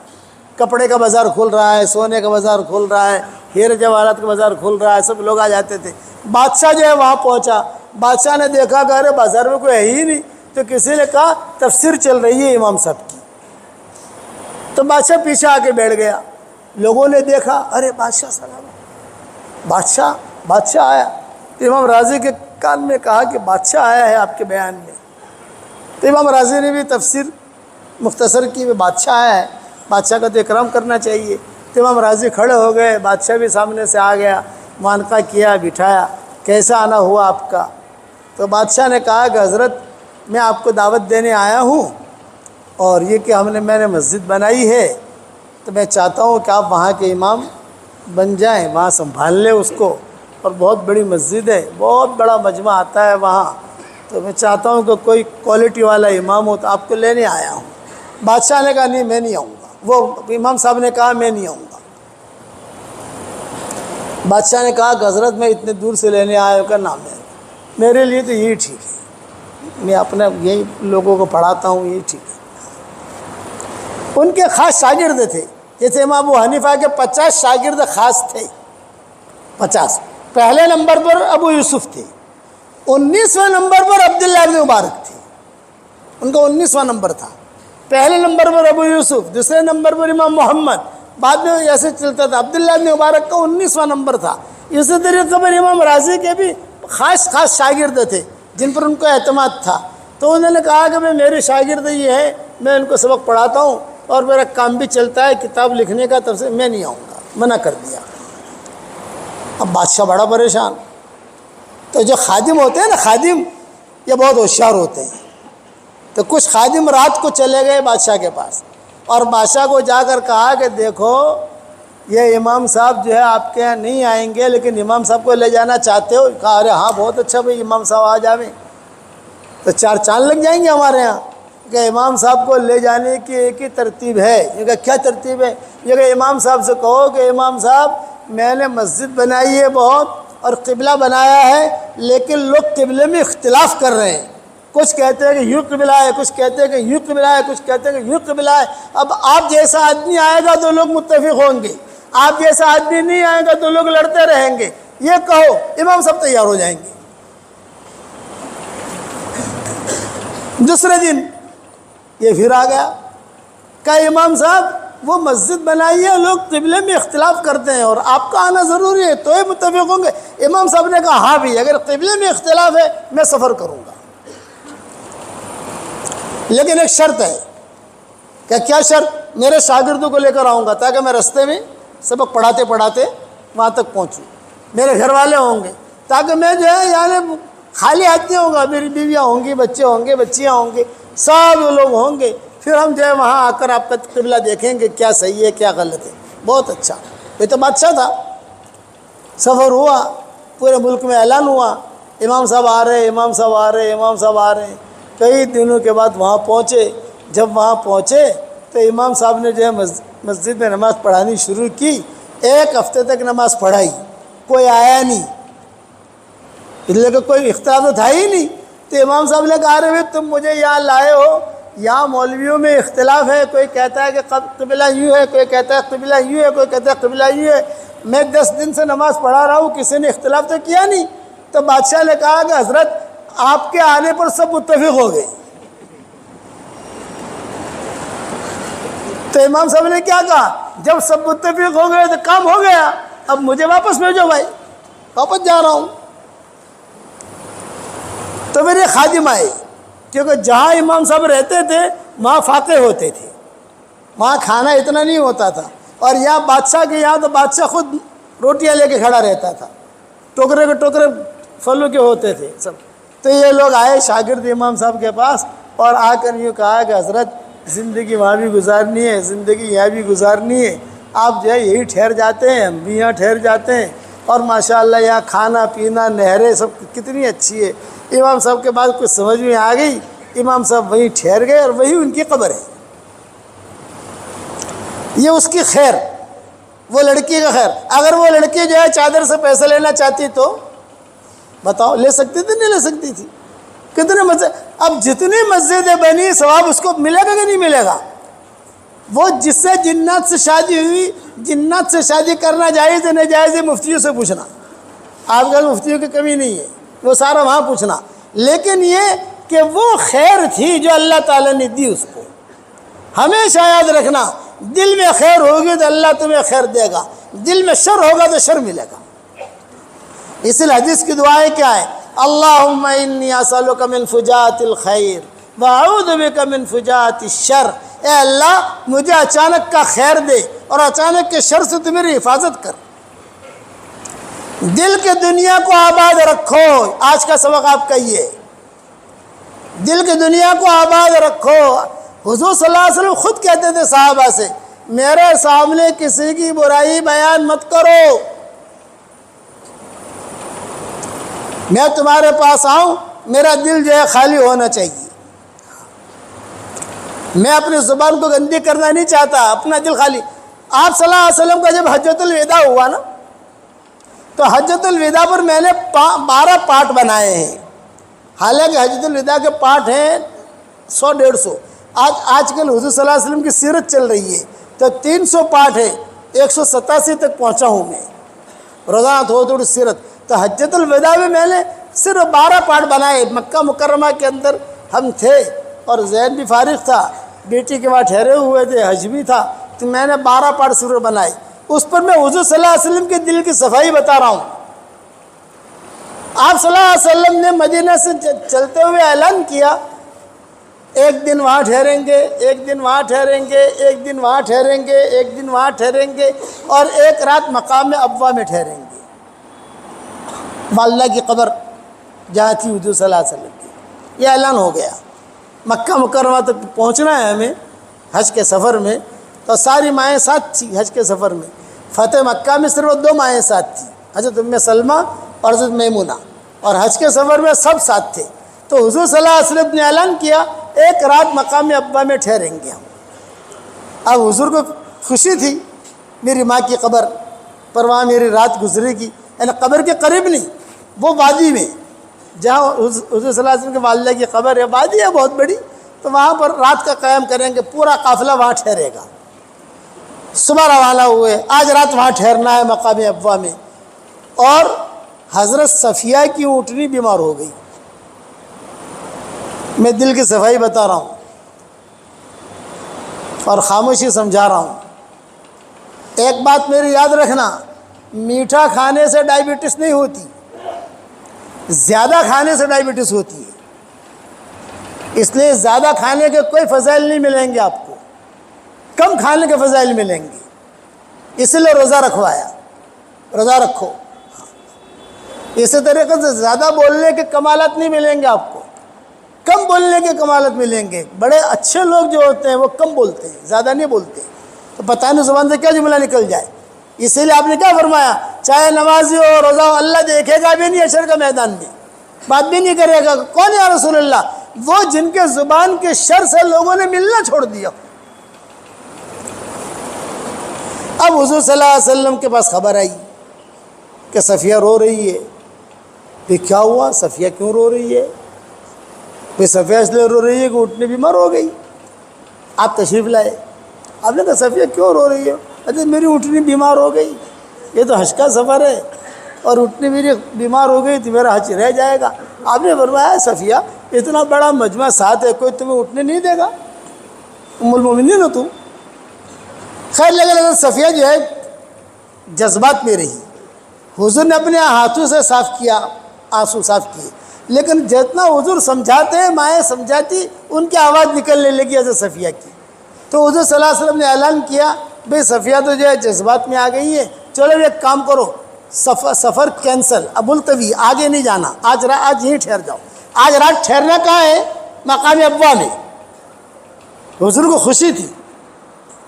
کپڑے کا بازار کھل رہا ہے، سونے کا بازار کھل رہا ہے، ہیرے جواہرات کا بازار کھل رہا ہے، سب لوگ آ جاتے تھے. بادشاہ جو ہے وہاں پہنچا. بادشاہ نے دیکھا کہ ارے بازار میں کوئی ہے ہی نہیں. تو کسی نے کہا تفسیر چل رہی ہے امام صاحب کی. تو بادشاہ پیچھے آ کے بیٹھ گیا. لوگوں نے دیکھا، ارے بادشاہ سلام، بادشاہ آیا. تو امام راضی کے کان میں کہا کہ بادشاہ آیا ہے آپ کے بیان میں. تو امام راضی نے بھی تفسیر مختصر کی، میں بادشاہ آیا ہے، بادشاہ کا تو اکرام کرنا چاہیے. تو امام راضی کھڑے ہو گئے، بادشاہ بھی سامنے سے آ گیا، معانقہ کیا، بٹھایا. کیسا آنا ہوا آپ کا؟ تو بادشاہ نے کہا کہ حضرت میں آپ کو دعوت دینے آیا ہوں، اور یہ کہ میں نے مسجد بنائی ہے، تو میں چاہتا ہوں کہ آپ وہاں کے امام بن جائیں، وہاں سنبھال لیں اس کو. اور بہت بڑی مسجد ہے، بہت بڑا مجمع آتا ہے وہاں. تو میں چاہتا ہوں کہ کوئی کوالٹی والا امام ہو، تو آپ کو لینے آیا ہوں. بادشاہ نے کہا نہیں میں نہیں آؤں گا. وہ امام صاحب نے کہا میں نہیں آؤں گا. بادشاہ نے کہا کہ حضرت میں اتنے دور سے لینے آیا ہوں، کہ نام ہے میرے لیے تو یہی ٹھیک ہے، میں اپنے یہی لوگوں کو پڑھاتا ہوں، یہی ٹھیک ہے. ان کے خاص شاگرد تھے، جیسے امام ابو حنیفہ کے 50 شاگرد خاص تھے. 50. پہلے نمبر پر ابو یوسف تھے، 19ویں نمبر پر عبداللہ ابن مبارک تھے. ان کا 19واں نمبر تھا. پہلے نمبر پر ابو یوسف، دوسرے نمبر پر امام محمد، بعد میں ایسے چلتا تھا. عبداللہ ابن مبارک کا 19واں نمبر تھا. اسی طریقے پر امام راضی کے بھی خاص شاگرد تھے جن پر ان کو اعتماد تھا. تو انہوں نے کہا کہ میرے شاگرد یہ ہے، میں ان کو سبق پڑھاتا ہوں اور میرا کام بھی چلتا ہے کتاب لکھنے کا، طرف سے میں نہیں آؤں گا، منع کر دیا. اب بادشاہ بڑا پریشان. تو جو خادم ہوتے ہیں نا، خادم یہ بہت ہوشیار ہوتے ہیں. تو کچھ خادم رات کو چلے گئے بادشاہ کے پاس، اور بادشاہ کو جا کر کہا کہ دیکھو یہ امام صاحب جو ہے آپ کے یہاں نہیں آئیں گے، لیکن امام صاحب کو لے جانا چاہتے ہو؟ کہا ارے ہاں بہت اچھا بھائی، امام صاحب آ جائیں تو 4 چاند لگ جائیں گے ہمارے یہاں. کہ امام صاحب کو لے جانے کی ایک ہی ترتیب ہے. یہ کہ کیا ترتیب ہے؟ یہ کہ امام صاحب سے کہو کہ امام صاحب میں نے مسجد بنائی ہے بہت، اور قبلہ بنایا ہے، لیکن لوگ قبلے میں اختلاف کر رہے ہیں. کچھ کہتے ہیں کہ یوں قبلہ ہے، کچھ کہتے ہیں کہ یوں قبلہ ہے، کچھ کہتے ہیں کہ یوں قبلہ ہے. اب آپ جیسا آدمی آئے گا تو لوگ متفق ہوں گے، آپ جیسا آدمی نہیں آئے گا تو لوگ لڑتے رہیں گے. یہ کہو، امام صاحب تیار ہو جائیں گے. دوسرے دن یہ پھر آ گیا، کہا امام صاحب وہ مسجد بنائی ہے، لوگ قبلے میں اختلاف کرتے ہیں اور آپ کا آنا ضروری ہے تو ہی متفق ہوں گے۔ امام صاحب نے کہا ہاں بھی اگر قبلے میں اختلاف ہے میں سفر کروں گا، لیکن ایک شرط ہے۔ کہ کیا شرط؟ میرے شاگردوں کو لے کر آؤں گا تاکہ میں رستے میں سبق پڑھاتے پڑھاتے وہاں تک پہنچوں، میرے گھر والے ہوں گے تاکہ میں جو ہے یعنی خالی ہاتھ نہیں ہوں گا، میری بیویاں ہوں گی، بچے ہوں گے، بچیاں ہوں گے، سب لوگ ہوں گے، پھر ہم جو ہے وہاں آ کر آپ کا قبلہ دیکھیں گے کیا صحیح ہے کیا غلط ہے۔ بہت اچھا، یہ تو بادشاہ تھا۔ سفر ہوا، پورے ملک میں اعلان ہوا امام صاحب آ رہے، امام صاحب آ رہے، امام صاحب آ رہے ہیں۔ کئی دنوں کے بعد وہاں پہنچے۔ جب وہاں پہنچے تو امام صاحب نے جو ہے مسجد میں نماز پڑھانی شروع کی۔ 1 ہفتے تک نماز پڑھائی، کوئی آیا نہیں، اس لیے کہ کوئی اختلاف تو تھا ہی نہیں۔ تو امام صاحب نے کہا رہے تم مجھے یہاں لائے ہو، یہاں مولویوں میں اختلاف ہے، کوئی کہتا ہے کہ قبلہ یوں ہے، کوئی کہتا ہے قبلہ یوں ہے، کوئی کہتا ہے قبلہ یوں ہے، میں 10 دن سے نماز پڑھا رہا ہوں، کسی نے اختلاف تو کیا نہیں۔ تو بادشاہ نے کہا کہ حضرت آپ کے آنے پر سب متفق ہو گئے۔ تو امام صاحب نے کیا کہا؟ جب سب متفق ہو گئے تو کام ہو گیا، اب مجھے واپس بھیجو بھائی، واپس جا رہا ہوں۔ تو میرے خادم آئے، کیونکہ جہاں امام صاحب رہتے تھے وہاں فاقے ہوتے تھے، وہاں کھانا اتنا نہیں ہوتا تھا، اور یہاں بادشاہ کے یہاں تو بادشاہ خود روٹیاں لے کے کھڑا رہتا تھا، ٹوکرے کے ٹوکرے پھلوں کے ہوتے تھے سب۔ تو یہ لوگ آئے شاگرد امام صاحب کے پاس اور آ کر یوں کہا کہ حضرت زندگی وہاں بھی گزارنی ہے، زندگی یہاں بھی گزارنی ہے، آپ جو ہے یہی ٹھہر جاتے ہیں، ہم بھی یہاں ٹھہر جاتے ہیں، اور ماشاءاللہ یہاں کھانا پینا نہریں سب کتنی اچھی ہے۔ امام صاحب کے بعد کچھ سمجھ میں آ گئی، امام صاحب وہیں ٹھہر گئے اور وہی ان کی قبر ہے۔ یہ اس کی خیر، وہ لڑکی کا خیر۔ اگر وہ لڑکی جو ہے چادر سے پیسے لینا چاہتی تو بتاؤ لے سکتی تھی نہیں لے سکتی تھی؟ کتنے مسجد، اب جتنی مسجدیں بنی ثواب اس کو ملے گا کہ نہیں ملے گا؟ وہ جس سے جنات سے شادی ہوئی، جنات سے شادی کرنا جائز ہے ناجائز ہے مفتیوں سے پوچھنا، آج کل مفتیوں کی کمی نہیں ہے، وہ سارا وہاں پوچھنا۔ لیکن یہ کہ وہ خیر تھی جو اللہ تعالیٰ نے دی اس کو، ہمیشہ یاد رکھنا، دل میں خیر ہوگی تو اللہ تمہیں خیر دے گا، دل میں شر ہوگا تو شر ملے گا۔ اس لیے حدیث کی دعائیں کیا ہے؟ اللہم انی اسألک من فجاءۃ الخیر واعوذ بک من فجاءۃ الشر۔ اے اللہ مجھے اچانک کا خیر دے اور اچانک کے شر سے تو میری حفاظت کر۔ دل کے دنیا کو آباد رکھو، آج کا سبق آپ کا یہ ہے، دل کی دنیا کو آباد رکھو۔ حضور صلی اللہ علیہ وسلم خود کہتے تھے صحابہ سے، میرے سامنے کسی کی برائی بیان مت کرو، میں تمہارے پاس آؤں میرا دل جو ہے خالی ہونا چاہیے، میں اپنی زبان کو گندی کرنا نہیں چاہتا، اپنا دل خالی۔ آپ صلی اللہ علیہ وسلم کا جب حجۃ الوداع ہوا نا تو حجۃ الوداع پر میں نے 12 پارٹ بنائے ہیں، حالانکہ حجۃ الوداع کے پارٹ ہیں 100-150۔ آج کل حضور صلی اللہ علیہ وسلم کی سیرت چل رہی ہے تو 300 پارٹ ہے، 187 تک پہنچا ہوں میں، روزانہ تھوڑی سیرت۔ تو حجۃ الوداع میں نے صرف 12 پارٹ بنائے۔ مکہ مکرمہ کے اندر ہم تھے اور ذہن بھی فارغ تھا، بیٹی کے وہاں ٹھہرے ہوئے تھے، حج بھی تھا، تو میں نے 12 پارٹ صرف بنائے۔ اس پر میں حضور صلی اللہ علیہ وسلم کے دل کی صفائی بتا رہا ہوں۔ آپ صلی اللہ علیہ وسلم نے مدینہ سے چلتے ہوئے اعلان کیا، ایک دن وہاں ٹھہریں گے، ایک دن وہاں ٹھہریں گے، ایک دن وہاں ٹھہریں گے، ایک دن وہاں ٹھہریں گے، اور ایک رات مقام ابوا میں ٹھہریں گے، واللہ کی قبر جہاں تھی حضور صلی اللہ علیہ وسلم کی۔ یہ اعلان ہو گیا، مکہ مکرمہ تک پہنچنا ہے ہمیں حج کے سفر میں، تو ساری مائیں ساتھ تھی حج کے سفر میں۔ فتح مکہ میں صرف 2 مائیں ساتھ تھیں، حضرت ام سلمہ اور حضرت میمونہ، اور حج کے سفر میں سب ساتھ تھے۔ تو حضور صلی اللہ علیہ وسلم نے اعلان کیا ایک رات مقام ابوا میں ٹھہریں گے ہم۔ اب حضور کو خوشی تھی میری ماں کی قبر پر وہاں میری رات گزرے گی، یعنی قبر کے قریب نہیں، وہ وادی میں جہاں حضور صلی اللہ علیہ وسلم کے والدہ کی قبر ہے، وادی ہے بہت بڑی، تو وہاں پر رات کا قیام کریں گے، پورا قافلہ وہاں ٹھہرے گا۔ صبح روانہ ہوئے، آج رات وہاں ٹھہرنا ہے مقام ابوا میں۔ اور حضرت صفیہ کی اونٹنی بیمار ہو گئی، میں دل کی صفائی بتا رہا ہوں اور خاموشی سمجھا رہا ہوں۔ ایک بات میری یاد رکھنا، میٹھا کھانے سے ڈائبٹیز نہیں ہوتی، زیادہ کھانے سے ڈائبٹیز ہوتی ہے۔ اس لیے زیادہ کھانے کے کوئی فضائل نہیں ملیں گے آپ کو، کم کھانے کے فضائل ملیں گے، اس لیے روزہ رکھوایا، روزہ رکھو۔ اسی طریقے سے زیادہ بولنے کے کمالات نہیں ملیں گے آپ کو، کم بولنے کے کمالات ملیں گے۔ بڑے اچھے لوگ جو ہوتے ہیں وہ کم بولتے ہیں، زیادہ نہیں بولتے، تو پتہ نہیں زبان سے کیا جملہ نکل جائے۔ اسی لیے آپ نے کیا فرمایا، چاہے نمازی ہو روزہ ہو، اللہ دیکھے گا بھی نہیں حشر کا میدان میں، بات بھی نہیں کرے گا۔ کون یا رسول اللہ؟ وہ جن کے زبان کے شر سے لوگوں نے ملنا چھوڑ دیا۔ اب حضور صلی اللہ علیہ وسلم کے پاس خبر آئی کہ صفیہ رو رہی ہے۔ پھر کیا ہوا، صفیہ کیوں رو رہی ہے؟ پھر صفیہ اس لیے رو رہی ہے کہ اٹھنے بیمار ہو گئی۔ آپ تشریف لائے، آپ نے کہا صفیہ کیوں رو رہی ہے؟ اچھا میری اٹھنی بیمار ہو گئی، یہ تو حج کا سفر ہے اور اٹھنی میری بیمار ہو گئی تو میرا حج رہ جائے گا۔ آپ نے فرمایا صفیہ اتنا بڑا مجمع ساتھ ہے، کوئی تمہیں اٹھنے نہیں دے گا، ام المومنین ہو تم۔ خیر لیکن صفیہ جو ہے جذبات میں رہی، حضور نے اپنے ہاتھوں سے صاف کیا، آنسو صاف کیے، لیکن جتنا حضور سمجھاتے ہیں مائیں سمجھاتی، ان کی آواز نکلنے لگی حضرت صفیہ کی۔ تو حضور صلی اللہ علیہ وسلم نے اعلان کیا بھئی صفیہ تو جو ہے جذبات میں آ گئی ہے، چلو ایک کام کرو، سفر کینسل، اب ملتوی، آگے نہیں جانا، آج یہیں ٹھہر جاؤ۔ آج رات ٹھہرنا کہاں ہے؟ مقام ابوا میں۔ حضور کو خوشی تھی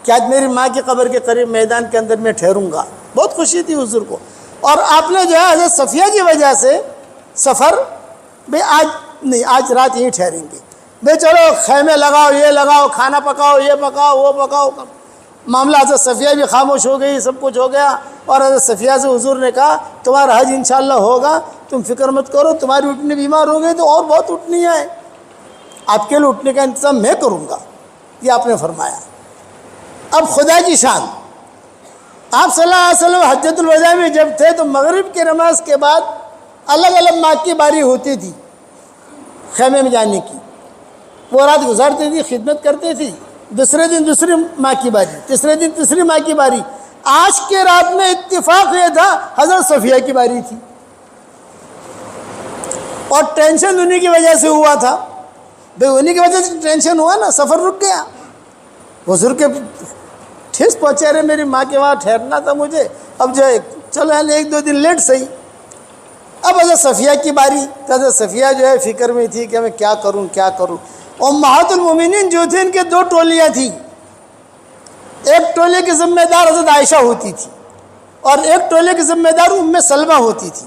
کہ آج میری ماں کی قبر کے قریب میدان کے اندر میں ٹھہروں گا، بہت خوشی تھی حضور کو۔ اور آپ نے جو ہے حضرت صفیہ کی وجہ سے سفر بھئی آج نہیں، آج رات یہیں ٹھہریں گے، بھئی چلو خیمے لگاؤ، یہ لگاؤ، کھانا پکاؤ، یہ پکاؤ، وہ پکاؤ۔ معاملہ حضرت صفیہ بھی خاموش ہو گئی، سب کچھ ہو گیا۔ اور حضرت صفیہ سے حضور نے کہا تمہارا حج انشاءاللہ ہوگا، تم فکر مت کرو، تمہاری اٹھنی بیمار ہو گئی تو اور بہت اٹھنیاں ہیں، آپ کے لیے اٹھنے کا انتظام میں کروں گا، یہ آپ نے فرمایا۔ اب خدا کی شان، آپ صلی اللہ علیہ وسلم حجۃ الوداع میں جب تھے تو مغرب کی نماز کے بعد الگ الگ ماں کی باری ہوتی تھی خیمے میں جانے کی، وہ رات گزارتی تھی، خدمت کرتی تھی، دوسرے دن دوسری ماں کی باری، تیسرے دن تیسری ماں کی باری۔ آج کے رات میں اتفاق یہ تھا حضرت صفیہ کی باری تھی، اور ٹینشن انہی کی وجہ سے ہوا تھا، بھئی انہی کی وجہ سے ٹینشن ہوا نا، سفر رک گیا۔ حضور کے ٹھیس پہنچے، رہے میری ماں کے وہاں ٹھہرنا تھا مجھے، اب جو ہے چلو ایک دو دن لیٹ صحیح۔ اب حضرت صفیہ کی باری، تو حضرت صفیہ جو ہے فکر میں تھی کہ میں کیا کروں کیا کروں۔ امہات المومنین جو تھے ان کے دو ٹولیاں تھیں، ایک ٹولے کی ذمہ دار حضرت عائشہ ہوتی تھی اور ایک ٹولے کی ذمہ دار ام سلمہ ہوتی تھی۔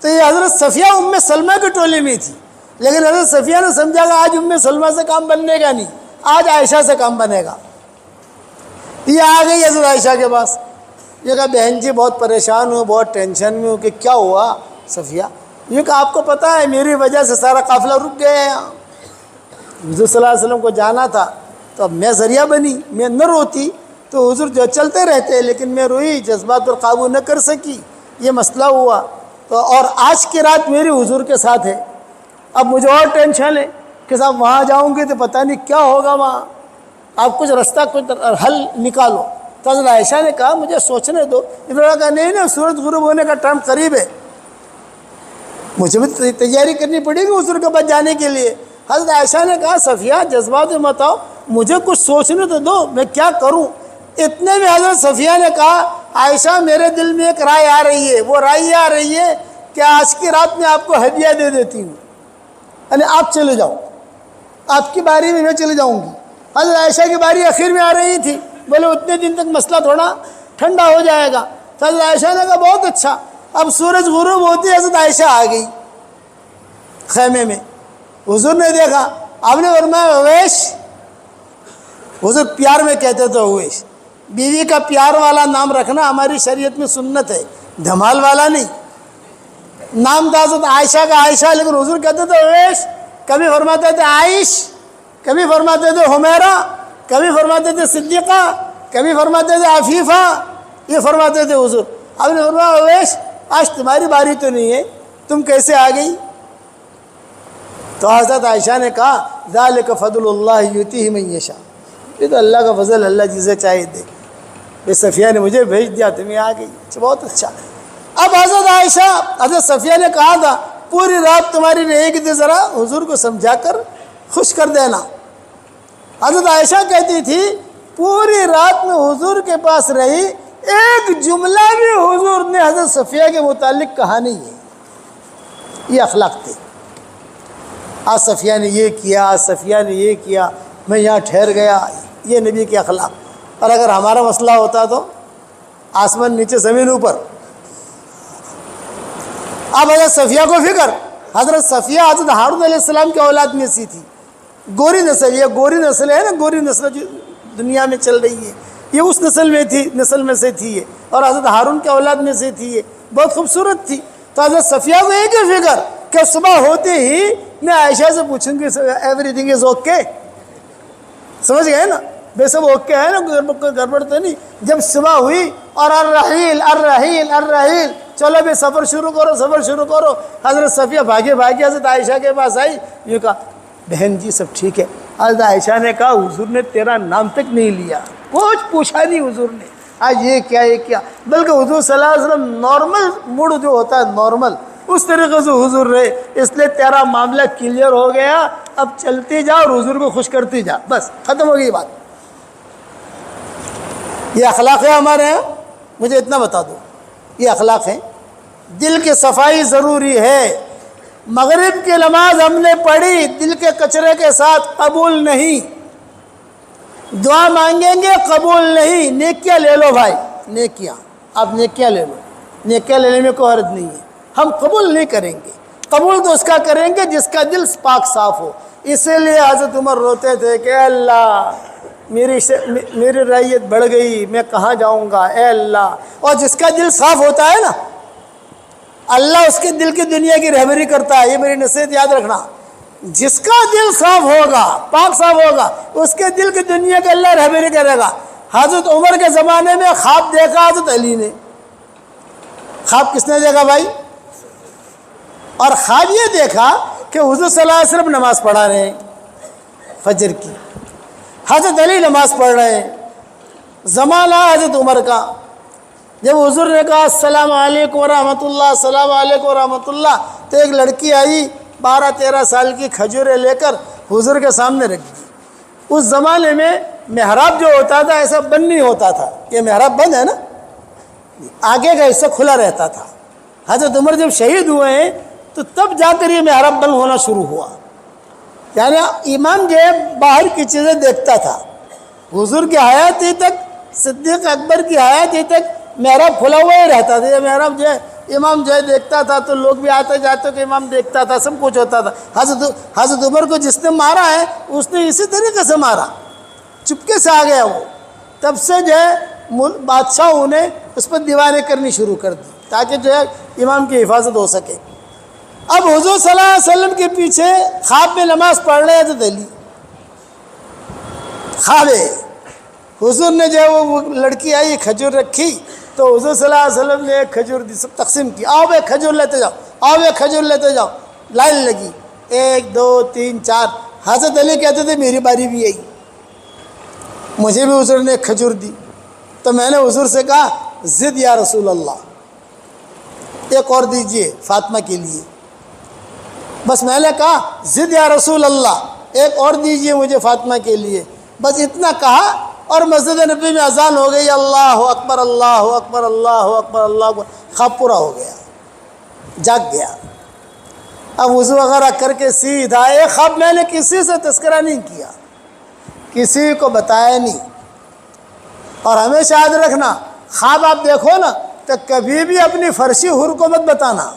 تو یہ حضرت صفیہ ام سلمہ کے ٹولے میں تھی، لیکن حضرت صفیہ نے سمجھا کہ آج ام سلمہ سے کام بننے گا نہیں، آج عائشہ سے کام بنے گا۔ یہ آ گئی حضرت عائشہ کے پاس، یہ کہا بہن جی بہت پریشان ہوں، بہت ٹینشن میں ہوں۔ کہ کیا ہوا صفیہ؟ یہ کہ آپ کو پتہ ہے میری وجہ سے سارا قافلہ رک گیا ہے یہاں، حضور صلی اللہ علیہ وسلم کو جانا تھا، تو اب میں ذریعہ بنی، میں نہ روتی تو حضور جو چلتے رہتے، لیکن میں روئی، جذبات پر قابو نہ کر سکی، یہ مسئلہ ہوا۔ تو اور آج کی رات میری حضور کے ساتھ ہے، اب مجھے اور ٹینشن ہے کہ صاحب وہاں جاؤں گی تو پتہ نہیں کیا ہوگا وہاں، آپ کچھ رستہ کچھ حل نکالو۔ تو حضرت عائشہ نے کہا مجھے سوچنے دو۔ ابراہیم نے کہا نہیں سورج غروب ہونے کا ٹائم قریب ہے، مجھے بھی تیاری کرنی پڑے گی حضور کے پاس جانے کے لیے۔ حضرت عائشہ نے کہا صفیہ جذبات میں مت آؤ، مجھے کچھ سوچنے تو دو، میں کیا کروں۔ اتنے میں حضرت صفیہ نے کہا عائشہ میرے دل میں ایک رائے آ رہی ہے، وہ رائے آ رہی ہے کہ آج کی رات میں آپ کو ہدیہ دے دیتی ہوں، یعنی آپ چلے جاؤ، آپ کی باری میں چلے جاؤں گی۔ حضرت عائشہ کی باری آخر میں آ رہی تھی، بولے اتنے دن تک مسئلہ تھوڑا ٹھنڈا ہو جائے گا۔ تو حضرت عائشہ نے کہا بہت اچھا۔ اب سورج غروب ہوتی حضرت عائشہ آ گئی خیمے میں، حضور نے دیکھا، آپ نے فرمایا اویش، حضور پیار میں کہتے تھے اویش، بیوی کا پیار والا نام رکھنا ہماری شریعت میں سنت ہے، دھمال والا نہیں۔ نام تھا حضرت عائشہ کا عائشہ، لیکن حضور کہتے تھے اویش، کبھی فرماتے تھے عائش، کبھی فرماتے تھے حمیرہ، کبھی فرماتے تھے صدیقہ، کبھی فرماتے تھے عفیفہ، یہ فرماتے تھے حضور۔ آپ نے فرمایا اویش آج تمہاری باری تو نہیں ہے، تم کیسے آ گئی؟ تو حضرت عائشہ نے کہا ذالک فضل اللہ یؤتیہ من یشاء، یہ تو اللہ کا فضل، اللہ جسے چاہے دے۔ بے صفیہ نے مجھے بھیج دیا تمہیں آ گئی، بہت اچھا۔ اب حضرت عائشہ، حضرت صفیہ نے کہا تھا پوری رات تمہاری رہے گی تو ذرا حضور کو سمجھا کر خوش کر دینا۔ حضرت عائشہ کہتی تھی پوری رات میں حضور کے پاس رہی، ایک جملہ بھی حضور نے حضرت صفیہ کے متعلق کہا نہیں ہے۔ یہ اخلاق تھے، آج صفیہ نے یہ کیا، آج صفیہ نے یہ کیا، میں یہاں ٹھہر گیا، یہ نبی کے اخلاق۔ اور اگر ہمارا مسئلہ ہوتا تو آسمان نیچے زمین اوپر۔ اب حضرت صفیہ کو فکر، حضرت صفیہ حضرت ہارون علیہ السلام کی اولاد میں سے تھی، گوری نسل، یہ گوری نسل ہے نا، گوری نسل جو دنیا میں چل رہی ہے یہ اس نسل میں سے تھی یہ، اور حضرت ہارون کے اولاد میں سے تھی یہ، بہت خوبصورت تھی۔ تو حضرت صفیہ کو ایک ہی فکر کہ صبح ہوتے ہی میں عائشہ سے پوچھوں گی ایوری تھنگ از اوکے، سمجھ گئے نا، بے سب اوکے ہے نا، کوئی گڑبڑ تو نہیں۔ جب صبح ہوئی اور الرحیل الرحیل الرحیل، چلو بھی سفر شروع کرو، حضرت صفیہ بھاگے حضرت عائشہ کے پاس آئی، یہ کہا بہن جی سب ٹھیک ہے۔ حضرت عائشہ نے کہا حضور نے تیرا نام تک نہیں لیا، کچھ پوچھا نہیں حضور نے، آج یہ کیا، بلکہ حضور صلی اللہ علیہ وسلم نارمل موڈ جو ہوتا ہے نارمل، اس طریقے سے حضور رہے، اس لیے تیرا معاملہ کلیئر ہو گیا، اب چلتی جا اور حضور کو خوش کرتی جا، بس ختم ہو گئی بات۔ یہ اخلاق ہے ہمارے ہیں، مجھے اتنا بتا دو، یہ اخلاق ہیں۔ دل کی صفائی ضروری ہے۔ مغرب کی نماز ہم نے پڑھی، دل کے کچرے کے ساتھ قبول نہیں، دعا مانگیں گے قبول نہیں۔ نیکیاں لے لو بھائی، نیکیاں آپ نیکیاں لے لو، نیکیاں لینے میں کوئی حرج نہیں ہے، ہم قبول نہیں کریں گے، قبول تو اس کا کریں گے جس کا دل پاک صاف ہو۔ اسی لیے حضرت عمر روتے تھے کہ اے اللہ میری رعیت بڑھ گئی، میں کہاں جاؤں گا اے اللہ۔ اور جس کا دل صاف ہوتا ہے نا، اللہ اس کے دل کی دنیا کی رہبری کرتا ہے، یہ میری نصیحت یاد رکھنا۔ جس کا دل صاف ہوگا، پاک صاف ہوگا، اس کے دل کی دنیا کے اللہ رہبری کرے گا۔ حضرت عمر کے زمانے میں خواب دیکھا حضرت علی نے، خواب کس نے دیکھا بھائی؟ اور خواب یہ دیکھا کہ حضور صلی اللہ علیہ وسلم نماز پڑھا رہے ہیں فجر کی، حضرت علی نماز پڑھ رہے ہیں۔ زمانہ حضرت عمر کا، جب حضور نے کہا السلام علیکم ورحمۃ اللہ، السلام علیکم ورحمۃ اللہ، تو ایک لڑکی آئی 12-13 سال کی، کھجوریں لے کر حضور کے سامنے رکھ دی۔ اس زمانے میں محراب جو ہوتا تھا ایسا بند نہیں ہوتا تھا، یہ محراب بند ہے نا، آگے کا حصہ کھلا رہتا تھا۔ حضرت عمر جب شہید ہوئے ہیں تو تب جا کر یہ محراب بند ہونا شروع ہوا، یعنی امام جو ہے باہر کی چیزیں دیکھتا تھا۔ حضور کی حیاتی تک، صدیق اکبر کی حیاتی تک محراب کھلا ہوا ہی رہتا تھا۔ یہ محراب جو ہے امام جو ہے دیکھتا تھا تو لوگ بھی آتے جاتے کہ امام دیکھتا تھا، سب کچھ ہوتا تھا۔ حضرت عمر کو جس نے مارا ہے اس نے اسی طریقے سے مارا، چپکے سے آ گیا وہ۔ تب سے جو ہے بادشاہوں نے اس پر دیواریں کرنی شروع کر دی تاکہ جو ہے امام کی حفاظت ہو سکے۔ اب حضور صلی اللہ علیہ وسلم کے پیچھے خواب میں نماز پڑھ رہے حضرت علی، خواب ہے حضور نے جو ہے وہ لڑکی آئی کھجور رکھی تو حضور صلی اللہ علیہ وسلم نے ایک کھجور دی، سب تقسیم کی، آؤ بھائی کھجور لیتے جاؤ، آؤ بھائی کھجور لیتے جاؤ۔ لائن لگی، 1 2 3 4، حضرت علی کہتے تھے میری باری بھی آئی، مجھے بھی حضور نے ایک کھجور دی۔ تو میں نے حضور سے کہا ضد یا رسول اللہ، ایک اور دیجئے فاطمہ کے لیے۔ بس میں نے کہا ضد یا رسول اللہ، ایک اور دیجئے مجھے فاطمہ کے لیے، بس اتنا کہا اور مسجد نبی میں اذان ہو گئی، اللہ اکبر اللہ اکبر اللہ اکبر اللہ اکبر۔ خواب پورا ہو گیا، جاگ گیا۔ اب وضو وغیرہ کر کے سیدھا، ایک خواب میں نے کسی سے تذکرہ نہیں کیا، کسی کو بتایا نہیں۔ اور ہمیشہ یاد رکھنا، خواب آپ دیکھو نا تو کبھی بھی اپنی فرشی حور کو مت بتانا،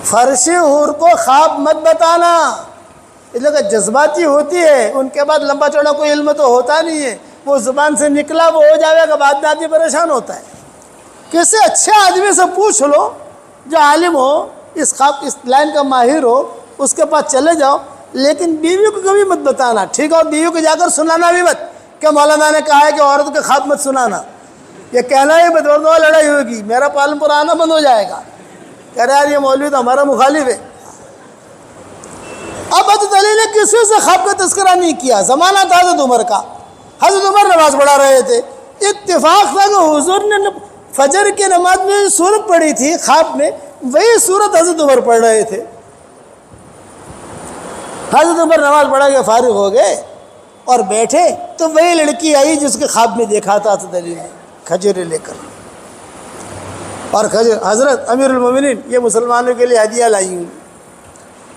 فرشی حور کو خواب مت بتانا، اس لیے کہ جذباتی ہوتی ہے، ان کے بعد لمبا چوڑا کوئی علم تو ہوتا نہیں ہے، وہ زبان سے نکلا وہ ہو جائے گا، بعد میں آدمی پریشان ہوتا ہے۔ کسی اچھے آدمی سے پوچھ لو جو عالم ہو، اس خواب اس لائن کا ماہر ہو، اس کے پاس چلے جاؤ، لیکن بیوی کو کبھی مت بتانا، ٹھیک ہے؟ اور بیوی کو جا کر سنانا بھی مت کہ مولانا نے کہا ہے کہ عورت کے خواب مت سنانا، یہ کہنا ہے بدردوں لڑائی ہوگی، میرا پالن پور آنا بند ہو جائے گا، کہہ رہے یار یہ مولوی تو ہمارا مخالف ہے۔ اب حضرت علی نے کسی سے خواب کا تذکرہ نہیں کیا، زمانہ تھا حضرت عمر کا، حضرت عمر نماز پڑھا رہے تھے، اتفاق تھا کہ حضور نے فجر کی نماز میں جو سورت پڑھی تھی خواب میں، وہی سورت حضرت عمر پڑھ رہے تھے۔ حضرت عمر نماز پڑھا کے فارغ ہو گئے اور بیٹھے تو وہی لڑکی آئی جس کے خواب میں دیکھا تھا حضرت علی نے، کھجوریں لے کر۔ اور حضرت امیر المومنین یہ مسلمانوں کے لیے ہدیہ لائی ہوں۔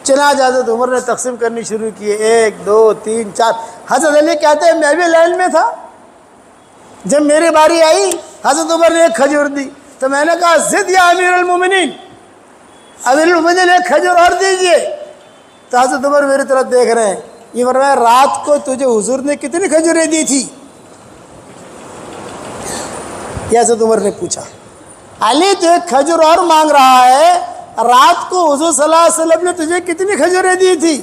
چنانچہ حضرت عمر نے تقسیم کرنی شروع کیے، 1 2 3 4۔ حضرت علی کہتے ہیں میں بھی لائن میں تھا، جب میری باری آئی حضرت عمر نے ایک کھجور دی تو میں نے کہا زد یا امیر المومنین، امیر المومنین ایک کھجور اور دیجئے۔ تو حضرت عمر میری طرف دیکھ رہے ہیں، یہ فرمایا رات کو تجھے حضور نے کتنی کھجوریں دی تھی؟ یہ حضرت عمر نے پوچھا۔ علی تو ایک کھجور اور مانگ رہا ہے، رات کو حضور صلی اللہ علیہ وسلم نے تجھے کتنی کھجوریں دی تھی؟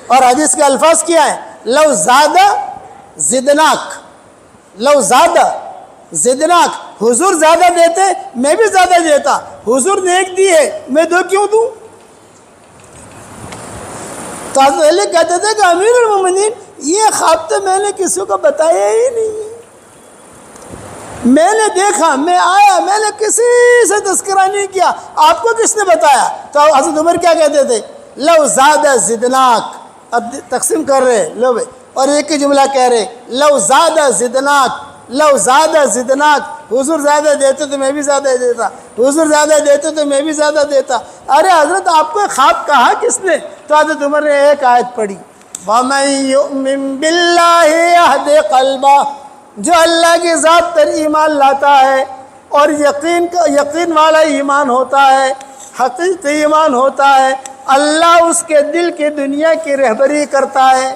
اور حدیث کے الفاظ کیا ہے؟ لو زادہ زدناک، لو زادہ زدناک، حضور زیادہ دیتے میں بھی زیادہ دیتا، حضور نے ایک دی ہے میں 2 کیوں دوں؟ تو حضرت علی کہتے تھے کہ امیر المومنین یہ خواب تو میں نے کسی کو بتایا ہی نہیں، میں نے دیکھا، میں آیا، میں نے کسی سے تذکرہ نہیں کیا، آپ کو کس نے بتایا؟ تو حضرت عمر کیا کہتے تھے؟ لو زادہ زدناک، اب تقسیم کر رہے لو بھائی، اور ایک ہی جملہ کہہ رہے لو زادہ زدناک، لو زادہ زدناک، حضور زیادہ دیتے تو میں بھی زیادہ دیتا، حضور زیادہ دیتے تو میں بھی زیادہ دیتا۔ ارے حضرت آپ کو خواب کہا کس نے؟ تو حضرت عمر نے ایک آیت پڑھی، وَمَن يُؤْمِن بِاللَّهِ يَهْدِ قَلْبَهُ، جو اللہ کی ذات پر ایمان لاتا ہے اور یقین والا ایمان ہوتا ہے، حقیقی ایمان ہوتا ہے، اللہ اس کے دل کی دنیا کی رہبری کرتا ہے۔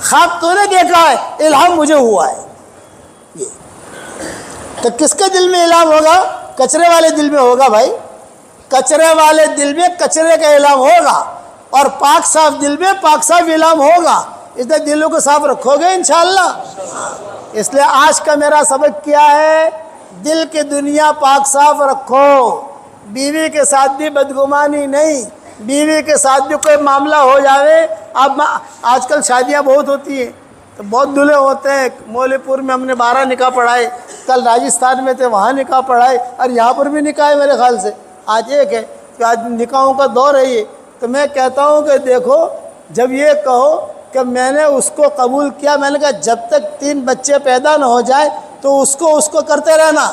خواب تو نے دیکھا ہے، الہام مجھے ہوا ہے۔ تو کس کے دل میں الہام ہوگا؟ کچرے والے دل میں ہوگا بھائی، کچرے والے دل میں کچرے کا الہام ہوگا، اور پاک صاف دل میں پاک صاف الہام ہوگا۔ اس لیے دلوں کو صاف رکھو گے انشاءاللہ۔ اس لیے آج کا میرا سبق کیا ہے؟ دل کی دنیا پاک صاف رکھو، بیوی کے ساتھ بھی بدگمانی نہیں، بیوی کے ساتھ بھی کوئی معاملہ ہو جاوے۔ اب آج کل شادیاں بہت ہوتی ہیں تو بہت دلہے ہوتے ہیں، مولے پور میں ہم نے 12 نکاح پڑھائے، کل راجستھان میں تھے وہاں نکاح پڑھائے، اور یہاں پر بھی نکاح ہے میرے خیال سے۔ آج ایک ہے کہ آج نکاحوں کا دور ہے یہ، تو میں کہتا ہوں کہ دیکھو، جب یہ کہو کہ میں نے اس کو قبول کیا، میں نے کہا جب تک 3 بچے پیدا نہ ہو جائے تو اس کو کرتے رہنا،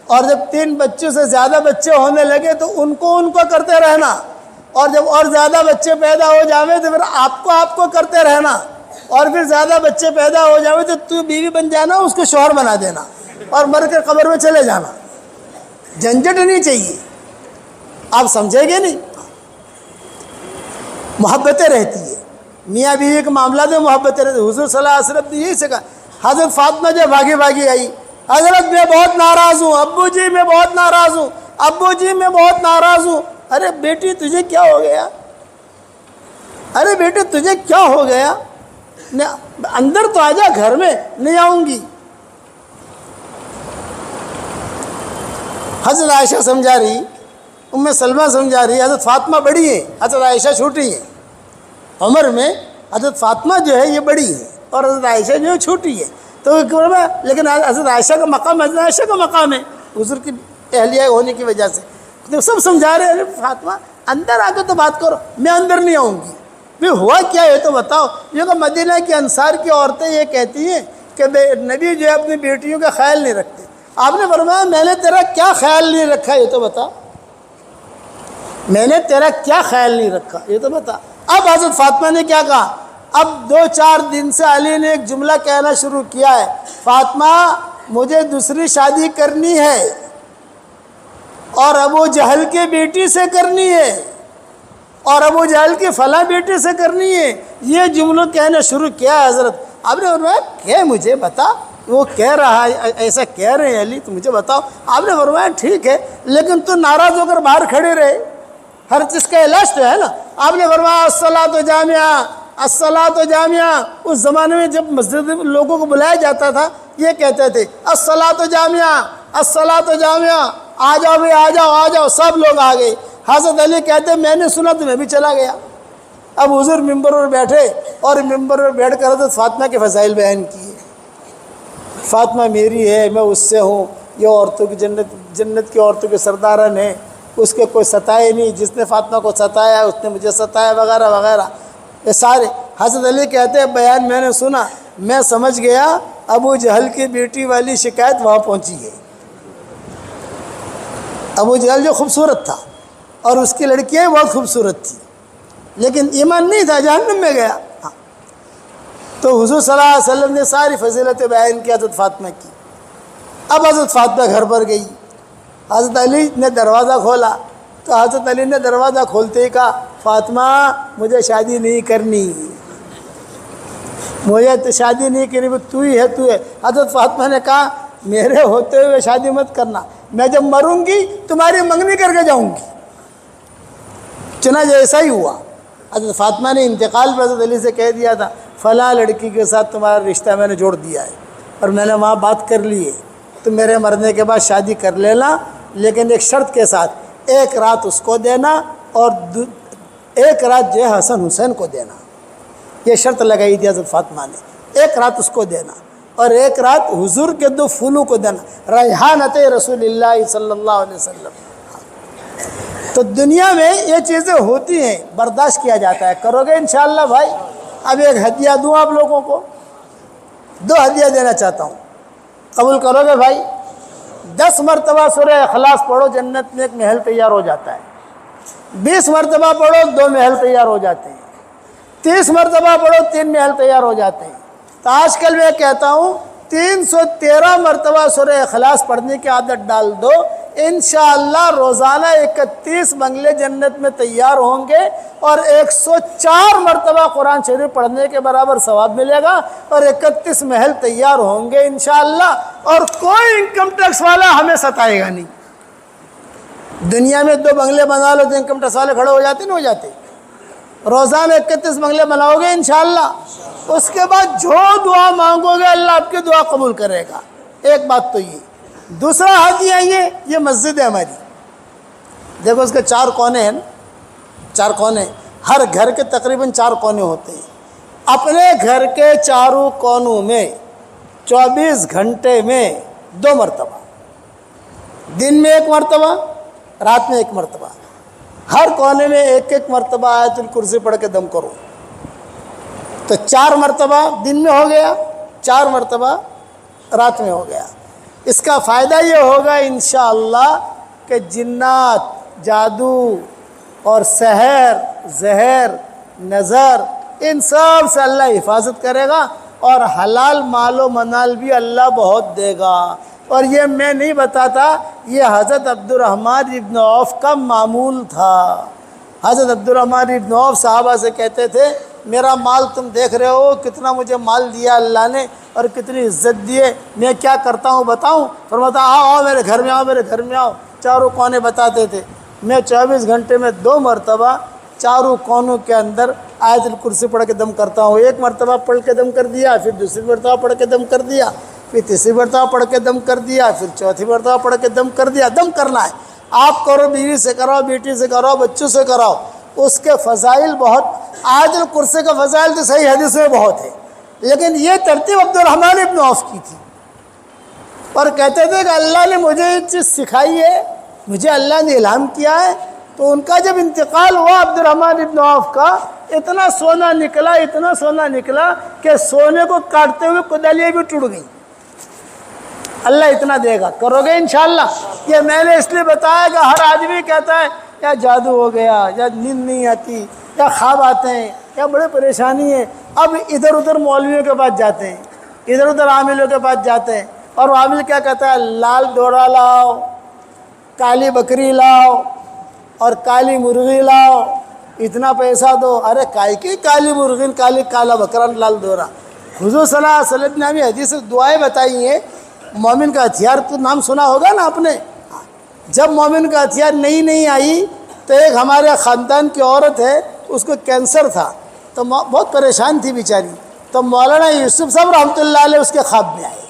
اور جب 3 بچوں سے زیادہ بچے ہونے لگے تو ان کو کرتے رہنا، اور جب اور زیادہ بچے پیدا ہو جاوے تو پھر آپ کو کرتے رہنا، اور پھر زیادہ بچے پیدا ہو جاوے تو تو بیوی بن جانا، اس کو شوہر بنا دینا اور مر کر قبر میں چلے جانا۔ جھنجھٹ نہیں چاہیے، آپ سمجھیں گے نہیں؟ محبتیں رہتی ہے، میاں بیوی کے معاملات میں محبتیں رہتی ہے۔ حضور صلی اللہ علیہ وسلم نے یہی سکھا۔ حضرت فاطمہ جب بھاگی آئی، حضرت میں بہت ناراض ہوں، ابو جی میں بہت ناراض ہوں، ابو جی میں بہت ناراض ہوں۔ ارے بیٹی تجھے کیا ہو گیا؟ ارے بیٹی تجھے کیا ہو گیا؟ اندر تو آجا، گھر میں نہیں آؤں گی۔ حضرت عائشہ سمجھا رہی، ام سلمہ سمجھا رہی، حضرت فاطمہ بڑی ہیں، حضرت عائشہ چھوٹی ہیں۔ عمر میں حضرت فاطمہ جو ہے یہ بڑی ہے اور حضرت عائشہ جو ہے چھوٹی ہے، تو لیکن حضرت عائشہ کا مقام حضرت عائشہ کا مقام ہے حضور کی اہلیہ ہونے کی وجہ سے۔ تو سب سمجھا رہے ہیں فاطمہ اندر آ کے تو بات کرو، میں اندر نہیں آؤں گی۔ پھر ہوا کیا ہے تو بتاؤ۔ یہ کہ مدینہ کی انصار کی عورتیں یہ کہتی ہیں کہ نبی جو ہے اپنی بیٹیوں کا خیال نہیں رکھتے۔ آپ نے فرمایا میں نے تیرا کیا خیال نہیں رکھا یہ تو بتا، میں نے تیرا کیا خیال نہیں رکھا یہ تو بتا۔ اب حضرت فاطمہ نے کیا کہا؟ اب 2-4 دن سے علی نے ایک جملہ کہنا شروع کیا ہے، فاطمہ مجھے دوسری شادی کرنی ہے اور ابو جہل کی بیٹی سے کرنی ہے اور ابو جہل کی فلاں بیٹی سے کرنی ہے، یہ جملہ کہنا شروع کیا ہے حضرت۔ آپ نے فرمایا کہ مجھے بتا، وہ کہہ رہا ہے ایسا کہہ رہے ہیں علی تو مجھے بتاؤ۔ آپ نے فرمایا ٹھیک ہے لیکن تو ناراض ہو کر باہر کھڑے رہے، ہر چیز کا علاج تو ہے نا۔ آپ نے فرمایا الصلاۃ جامعہ، الصلاۃ جامعہ۔ اس زمانے میں جب مسجد میں لوگوں کو بلایا جاتا تھا یہ کہتے تھے الصلاۃ جامعہ، الصلاۃ جامعہ، آ جاؤ بھائی آ جاؤ آ جاؤ، سب لوگ آ گئے۔ حضرت علی کہتے میں نے سنا تو میں بھی چلا گیا۔ اب حضور ممبر پر بیٹھے اور ممبر پر بیٹھ کر حضرت فاطمہ کے فضائل بیان کیے۔ فاطمہ میری ہے، میں اس سے ہوں، یہ عورتوں کی جنت کی عورتوں کے سردارن ہیں، اس کے کوئی ستائے نہیں، جس نے فاطمہ کو ستایا اس نے مجھے ستایا، وغیرہ وغیرہ، یہ سارے۔ حضرت علی کہتے ہیں بیان میں نے سنا، میں سمجھ گیا ابو جہل کی بیٹی والی شکایت وہاں پہنچی ہے۔ ابو جہل جو خوبصورت تھا اور اس کی لڑکیاں بہت خوبصورت تھیں، لیکن ایمان نہیں تھا، جہنم میں گیا۔ تو حضور صلی اللہ علیہ وسلم نے ساری فضیلت بیان کی حضرت فاطمہ کی۔ اب حضرت فاطمہ گھر پر گئی، حضرت علی نے دروازہ کھولا، تو حضرت علی نے دروازہ کھولتے ہی کہا فاطمہ مجھے شادی نہیں کرنی، مجھے تو شادی نہیں کرنی، تو ہی ہے تو ہے۔ حضرت فاطمہ نے کہا میرے ہوتے ہوئے شادی مت کرنا، میں جب مروں گی تمہاری منگنی کر کے جاؤں گی۔ چنانچہ ایسا ہی ہوا۔ حضرت فاطمہ نے انتقال پر حضرت علی سے کہہ دیا تھا فلاں لڑکی کے ساتھ تمہارا رشتہ میں نے جوڑ دیا ہے اور میں نے وہاں بات کر لی ہے، تو میرے مرنے کے بعد شادی کر لینا، لیکن ایک شرط کے ساتھ، ایک رات اس کو دینا اور ایک رات جو ہے حسن حسین کو دینا۔ یہ شرط لگائی تھی حضرت فاطمہ نے، ایک رات اس کو دینا اور ایک رات حضور کے 2 پھولوں کو دینا، ریحانت رسول اللہ صلی اللہ علیہ وسلم۔ تو دنیا میں یہ چیزیں ہوتی ہیں، برداشت کیا جاتا ہے، کرو گے انشاءاللہ بھائی۔ اب ایک ہدیہ دوں آپ لوگوں کو، 2 ہدیہ دینا چاہتا ہوں، قبول کرو گے بھائی؟ 10 مرتبہ سورہ اخلاص پڑھو، جنت میں ایک محل تیار ہو جاتا ہے۔ 20 مرتبہ پڑھو، 2 محل تیار ہو جاتے ہیں۔ 30 مرتبہ پڑھو، 3 محل تیار ہو جاتے ہیں۔ تو آج کل میں کہتا ہوں 313 مرتبہ سورہ اخلاص پڑھنے کی عادت ڈال دو، انشاءاللہ روزانہ 31 بنگلے جنت میں تیار ہوں گے اور 104 مرتبہ قرآن شریف پڑھنے کے برابر ثواب ملے گا اور 31 محل تیار ہوں گے انشاءاللہ، اور کوئی انکم ٹیکس والا ہمیں ستائے گا نہیں۔ دنیا میں 2 بنگلے بنا لو تو انکم ٹیکس والے کھڑے ہو جاتے نہیں ہو جاتے؟ روزانہ 31 بنگلے بناؤ گے انشاءاللہ، اس کے بعد جو دعا مانگو گے اللہ آپ کی دعا قبول کرے گا۔ ایک بات تو یہ۔ دوسرا ہدیہ یہ مسجد ہے ہماری، دیکھو اس کے 4 کونے ہیں، 4 کونے، ہر گھر کے تقریباً 4 کونے ہوتے ہیں۔ اپنے گھر کے چاروں کونوں میں 24 گھنٹے میں 2 مرتبہ، دن میں 1 مرتبہ، رات میں 1 مرتبہ، ہر کونے میں 1 مرتبہ آیت الکرسی پڑھ کے دم کرو، تو 4 مرتبہ دن میں ہو گیا، 4 مرتبہ رات میں ہو گیا۔ اس کا فائدہ یہ ہوگا انشاءاللہ کہ جنات، جادو اور سحر، زہر، نظر، ان سب سے اللہ حفاظت کرے گا اور حلال مال و منال بھی اللہ بہت دے گا۔ اور یہ میں نہیں بتاتا، یہ حضرت عبد الرحمن ابن عوف کا معمول تھا۔ حضرت عبد الرحمن ابن عوف صحابہ سے کہتے تھے میرا مال تم دیکھ رہے ہو، کتنا مجھے مال دیا اللہ نے اور کتنی عزت دیے، میں کیا کرتا ہوں بتاؤں؟ فرماتا آؤ میرے گھر میں آؤ، میرے گھر میں آؤ۔ چاروں کونے بتاتے تھے، میں 24 گھنٹے میں 2 مرتبہ چاروں کونوں کے اندر آیت الکرسی پڑھ کے دم کرتا ہوں۔ 1 مرتبہ پڑھ کے دم کر دیا، پھر دوسری مرتبہ پڑھ کے دم کر دیا، پھر تیسری مرتبہ پڑھ کے دم کر دیا، پھر چوتھی مرتبہ پڑھ کے دم کر دیا۔ دم کرنا ہے، آپ کرو، بیوی سے کراؤ، بیٹی سے کراؤ، بچوں سے کراؤ۔ اس کے فضائل بہت، آیت الکرسی کا فضائل تو صحیح حدیث میں بہت ہے، لیکن یہ ترتیب عبد الرحمن ابن عوف کی تھی، اور کہتے تھے کہ اللہ نے مجھے یہ چیز سکھائی ہے، مجھے اللہ نے الہام کیا ہے۔ تو ان کا جب انتقال ہوا عبد الرحمن ابن عوف کا، اتنا سونا نکلا، اتنا سونا نکلا کہ سونے کو کاٹتے ہوئے کدالیاں بھی ٹوٹ گئیں۔ اللہ اتنا دے گا، کرو گے انشاءاللہ؟ یہ میں نے اس لیے بتایا کہ ہر آدمی کہتا ہے یا جادو ہو گیا، یا نیند نہیں آتی، یا خواب آتے ہیں، یا بڑے پریشانی ہے۔ اب ادھر ادھر مولویوں کے پاس جاتے ہیں، ادھر ادھر عاملوں کے پاس جاتے ہیں، اور وہ عامل کیا کہتا ہے؟ لال دوڑا لاؤ، کالی بکری لاؤ اور کالی مرغی لاؤ، اتنا پیسہ دو۔ ارے کائی کی کالی مرغی، کالا بکرا، لال دوڑا؟ حضور صلی اللہ علیہ وسلم نے ہمیں حدیث دعائیں بتائی ہیں۔ مومن کا ہتھیار تو نام سنا ہوگا نا آپ نے؟ جب مومن کا ہتھیار نہیں آئی تو ایک ہمارے خاندان کی عورت ہے، اس کو کینسر تھا، تو بہت پریشان تھی بیچاری، تو مولانا یوسف صاحب رحمۃ اللہ علیہ اس کے خواب میں آئے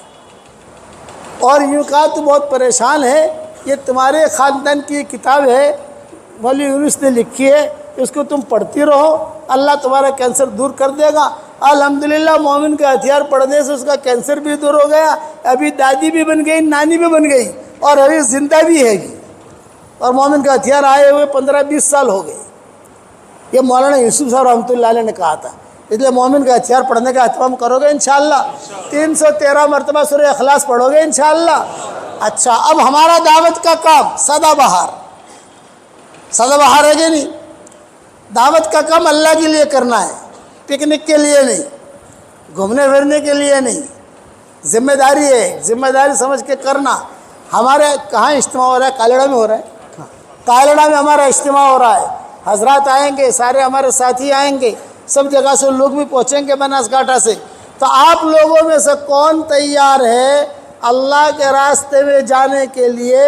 اور یوں کہا تو بہت پریشان ہے، یہ تمہارے خاندان کی کتاب ہے، مولوی یونس نے لکھی ہے، اس کو تم پڑھتی رہو، اللہ تمہارا کینسر دور کر دے گا۔ الحمدللہ مومن کا ہتھیار پڑھنے سے اس کا کینسر بھی دور ہو گیا، ابھی دادی بھی بن گئی، نانی بھی بن گئی، اور ابھی زندہ بھی ہے گی، اور مومن کا ہتھیار آئے ہوئے 15-20 سال ہو گئے۔ یہ مولانا یوسف صاحب رحمۃ اللہ علیہ نے کہا تھا، اس لیے مومن کا ہتھیار پڑھنے کا اہتمام کرو گے انشاءاللہ۔ 313 مرتبہ سورہ اخلاص پڑھو گے انشاءاللہ۔ اچھا، اب ہمارا دعوت کا کام سدا بہار ہے کہ نہیں؟ دعوت کا کام اللہ کے لیے کرنا ہے، پکنک کے لیے نہیں، گھومنے پھرنے کے لیے نہیں، ذمہ داری ہے، ذمہ داری سمجھ کے کرنا۔ ہمارے کہاں اجتماع ہو رہا ہے؟ کالڑا میں ہو رہا ہے، کالڑا میں ہمارا اجتماع ہو رہا ہے، حضرات آئیں گے، سارے ہمارے ساتھی آئیں گے، سب جگہ سے لوگ بھی پہنچیں گے بناس گھاٹا سے۔ تو آپ لوگوں میں سے کون تیار ہے اللہ کے راستے میں جانے کے لیے؟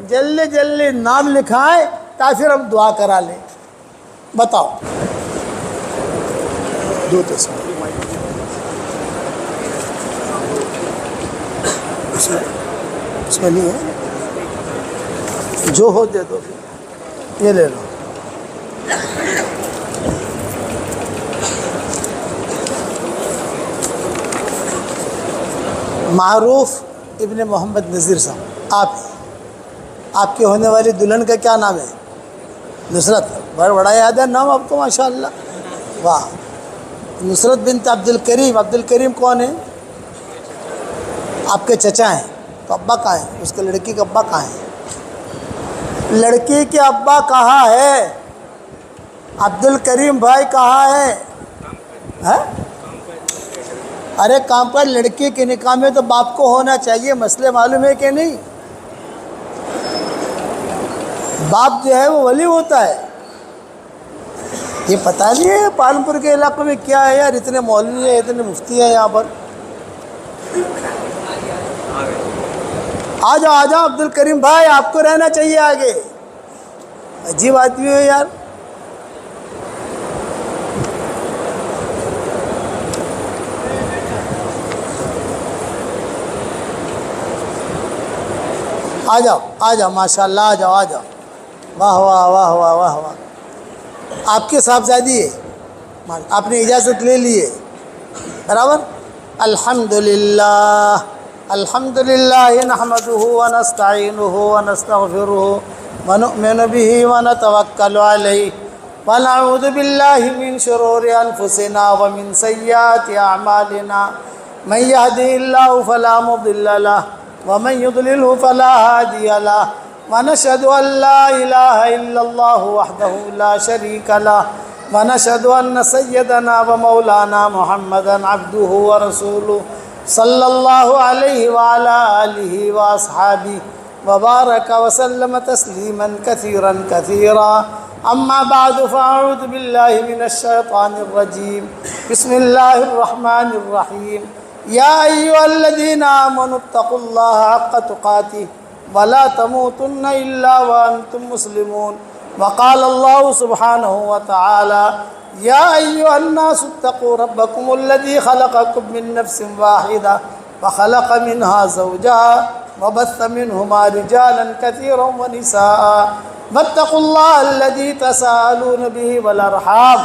جلدی جلدی نام لکھائیں تاکہ ہم دعا کرا لیں، بتاؤ۔ دو تصویر اس میں نہیں ہے، جو ہو دے دو، یہ لے لو۔ معروف ابن محمد نذیر صاحب، آپ کی ہونے والی دلہن کا کیا نام ہے؟ نصرت، بڑا یاد ہے نام آپ کو ماشاءاللہ، واہ۔ نصرت بنت عبد الکریم۔ عبد الکریم کون ہے؟ آپ کے چچا ہیں، تو ابا کہاں ہیں؟ اس کے لڑکی کا ابا کہاں ہے؟ لڑکی کے ابا کہاں ہے؟ عبد الکریم بھائی کہاں ہے؟ ارے کام پر لڑکی کے نکاح میں تو باپ کو ہونا چاہیے، مسئلے معلوم ہے کہ نہیں؟ باپ جو ہے وہ ولی ہوتا ہے۔ یہ پتہ نہیں ہے پالنپور کے علاقے میں کیا ہے یار، اتنے مولوی ہیں، اتنے مفتی ہیں یہاں پر۔ آ جاؤ عبد الکریم بھائی، آپ کو رہنا چاہیے آگے، عجیب آدمی ہے یار۔ آ جاؤ ماشاءاللہ، آ جاؤ واہ واہ واہ واہ واہ واہ۔ آپ کے صاحبزادی ہے، آپ نے اجازت لے لی ہے، برابر۔ الحمدللہ الحمدللہ نحمدہ ونستعینہ ونستغفرہ ونؤمن بہ ونتوکل علیہ ونعوذ باللہ من شرور انفسنا ومن سیئات اعمالنا من یہدہ اللہ فلا مضل لہ ومن يضلله فلا هادي له ونشهد أن لا إله إلا الله وحده لا شريك له ونشهد أن سيدنا ومولانا محمدا عبده ورسوله صلى الله عليه وعلى آله وأصحابه وبارك وسلم تسليما كثيرا كثيرا أما بعد فأعوذ بالله من الشيطان الرجيم بسم الله الرحمن الرحيم يا أيها الذين آمنوا اتقوا الله حق تقاته ولا تموتن إلا وأنتم مسلمون وقال الله سبحانه وتعالى يا أيها الناس اتقوا ربكم الذي خلقكم من نفس واحدة وخلق منها زوجها وبث منهما رجالا كثيرا ونساء واتقوا الله الذي تساءلون به والأرحام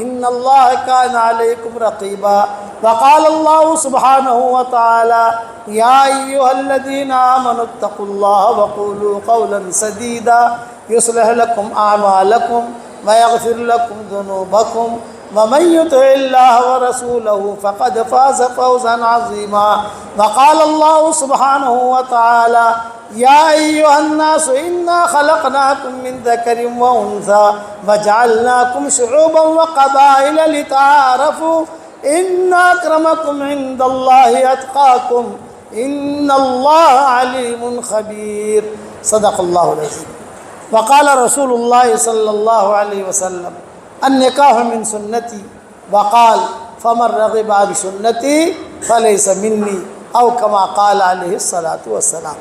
إن الله كان عليكم رقيبا وقال الله سبحانه وتعالى يا أيها الذين آمنوا اتقوا الله وقولوا قولا سديدا يصلح لكم أعمالكم ويغفر لكم ذنوبكم ومن يطع الله ورسوله فقد فاز فوزا عظيما وقال الله سبحانه وتعالى يا أيها الناس إنا خلقناكم من ذكر وأنثى وجعلناكم شعوبا وقبائل لتعارفوا إن أكرمكم عند الله أتقاكم إن الله عليم خبير صدق الله العظيم وقال رسول الله صلى الله عليه وسلم النکاح من سنتی وقال فمن رغب عن سنتی فلیس منی او کما قال علیہ الصلاۃ والسلام۔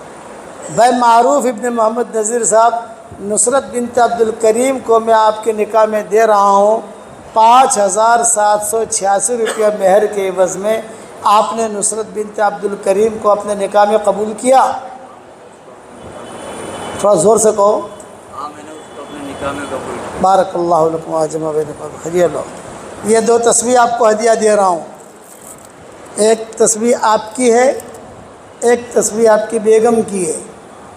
بھائی معروف ابن محمد نذیر صاحب، نصرت بنت عبد الکریم کو میں آپ کے نکاح میں دے رہا ہوں 5786 روپیہ مہر کے عوض میں۔ آپ نے نصرت بنت عبد الکریم کو اپنے نکاح میں قبول کیا؟ تھوڑا زور سے کہو۔ میں نے اس کو اپنے بارک اللہ لکم وجمع بینکم ہدیہ لو. یہ 2 تسبیح آپ کو ہدیہ دے رہا ہوں. ایک تسبیح آپ کی ہے, ایک تسبیح آپ کی بیگم کی ہے,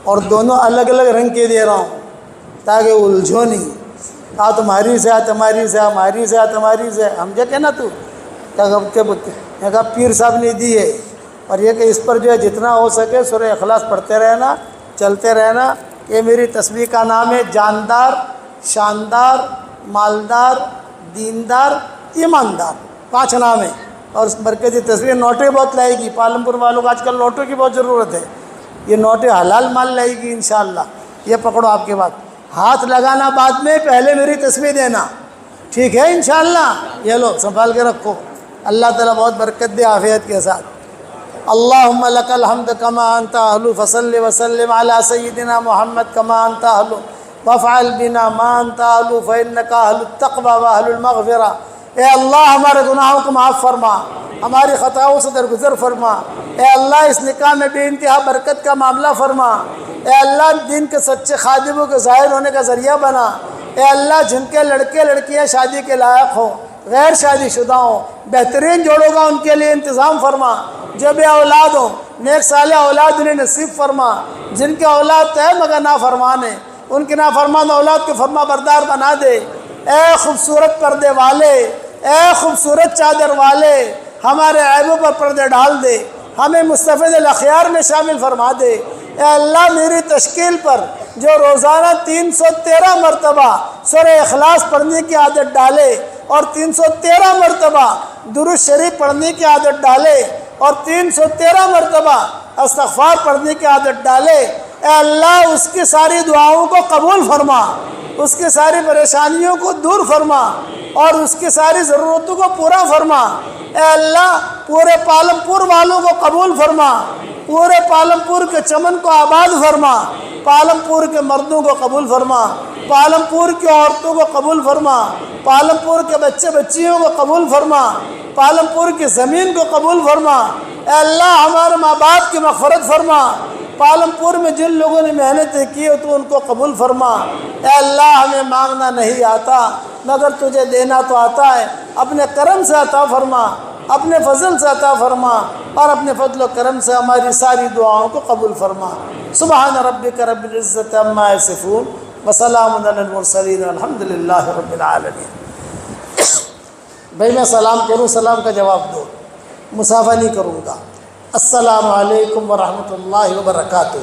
اور دونوں الگ الگ رنگ کے دے رہا ہوں تاکہ الجھو نہیں. کہا تمہاری سے تمہاری سے ہماری سے تمہاری سے ہم جو کہ نا تو کہا پیر صاحب نے دی ہے. اور یہ کہ اس پر جو ہے جتنا ہو سکے سورہ اخلاص پڑھتے رہنا, چلتے رہنا. یہ میری تسبیح کا نام ہے جاندار, شاندار, مالدار, دیندار, ایماندار. 5 نام ہے. اور اس مرکزی تسبیح نوٹے بہت لائے گی. پالمپور والوں کو آج کل نوٹوں کی بہت ضرورت ہے. یہ نوٹیں حلال مال لائے گی انشاءاللہ. یہ پکڑو آپ کے بات. ہاتھ لگانا بعد میں, پہلے میری تسبیح دینا, ٹھیک ہے انشاءاللہ. یہ لو سنبھال کے رکھو. اللہ تعالیٰ بہت برکت دے عافیت کے ساتھ. اللہم لک الحمد کما انت اہل فصلی وسلم علی سیدنا محمد کما انت اہل وافعل بنا ما انت اہل فانک اہل التقوی واہل المغفرہ. اے اللہ ہمارے گناہوں کو معاف فرما, ہماری خطاؤں سے درگزر فرما. اے اللہ اس نکاح میں بے انتہا برکت کا معاملہ فرما. اے اللہ دین کے سچے خادموں کے ظاہر ہونے کا ذریعہ بنا. اے اللہ جن کے لڑکے لڑکیاں شادی کے لائق ہوں, غیر شادی شدہ ہوں, بہترین جوڑوں کا ان کے لیے انتظام فرما. جو بے اولاد ہوں نیک صالح اولاد انہیں نصیب فرما. جن کے اولاد ہے مگر نافرمان ہیں, ان کی نافرمان اولاد کے فرما بردار بنا دے. اے خوبصورت پردے والے, اے خوبصورت چادر والے, ہمارے عیبوں پر پردے ڈال دے. ہمیں مستفید الاخیار میں شامل فرما دے. اے اللہ میری تشکیل پر جو روزانہ 313 مرتبہ سورہ اخلاص پڑھنے کی عادت ڈالے, اور 313 مرتبہ درود شریف پڑھنے کی عادت ڈالے, اور 313 مرتبہ استغفار پڑھنے کی عادت ڈالے, اے اللہ اس کی ساری دعاؤں کو قبول فرما, اس کی ساری پریشانیوں کو دور فرما, اور اس کی ساری ضرورتوں کو پورا فرما. اے اللہ پورے پالمپور والوں کو قبول فرما, پورے پالمپور کے چمن کو آباد فرما, پالمپور کے مردوں کو قبول فرما, پالمپور کی عورتوں کو قبول فرما, پالمپور کے بچے بچیوں کو قبول فرما, پالمپور کی زمین کو قبول فرما. اے اللہ ہمارے ماں باپ کی مغفرت فرما. پالمپور میں جن لوگوں نے محنتیں کی تو ان کو قبول فرما. اے اللہ ہمیں مانگنا نہیں آتا مگر تجھے دینا تو آتا ہے. اپنے کرم سے عطا فرما, اپنے فضل سے عطا فرما, اور اپنے فضل و کرم سے ہماری ساری دعاؤں کو قبول فرما. سبحان ربک رب العزت عما یصفون وسلام علی المرسلین والحمد للہ رب العالمین. بھائی میں سلام کروں, سلام کا جواب دو, مصافحہ نہیں کروں گا. السلام علیکم ورحمۃ اللہ وبرکاتہ.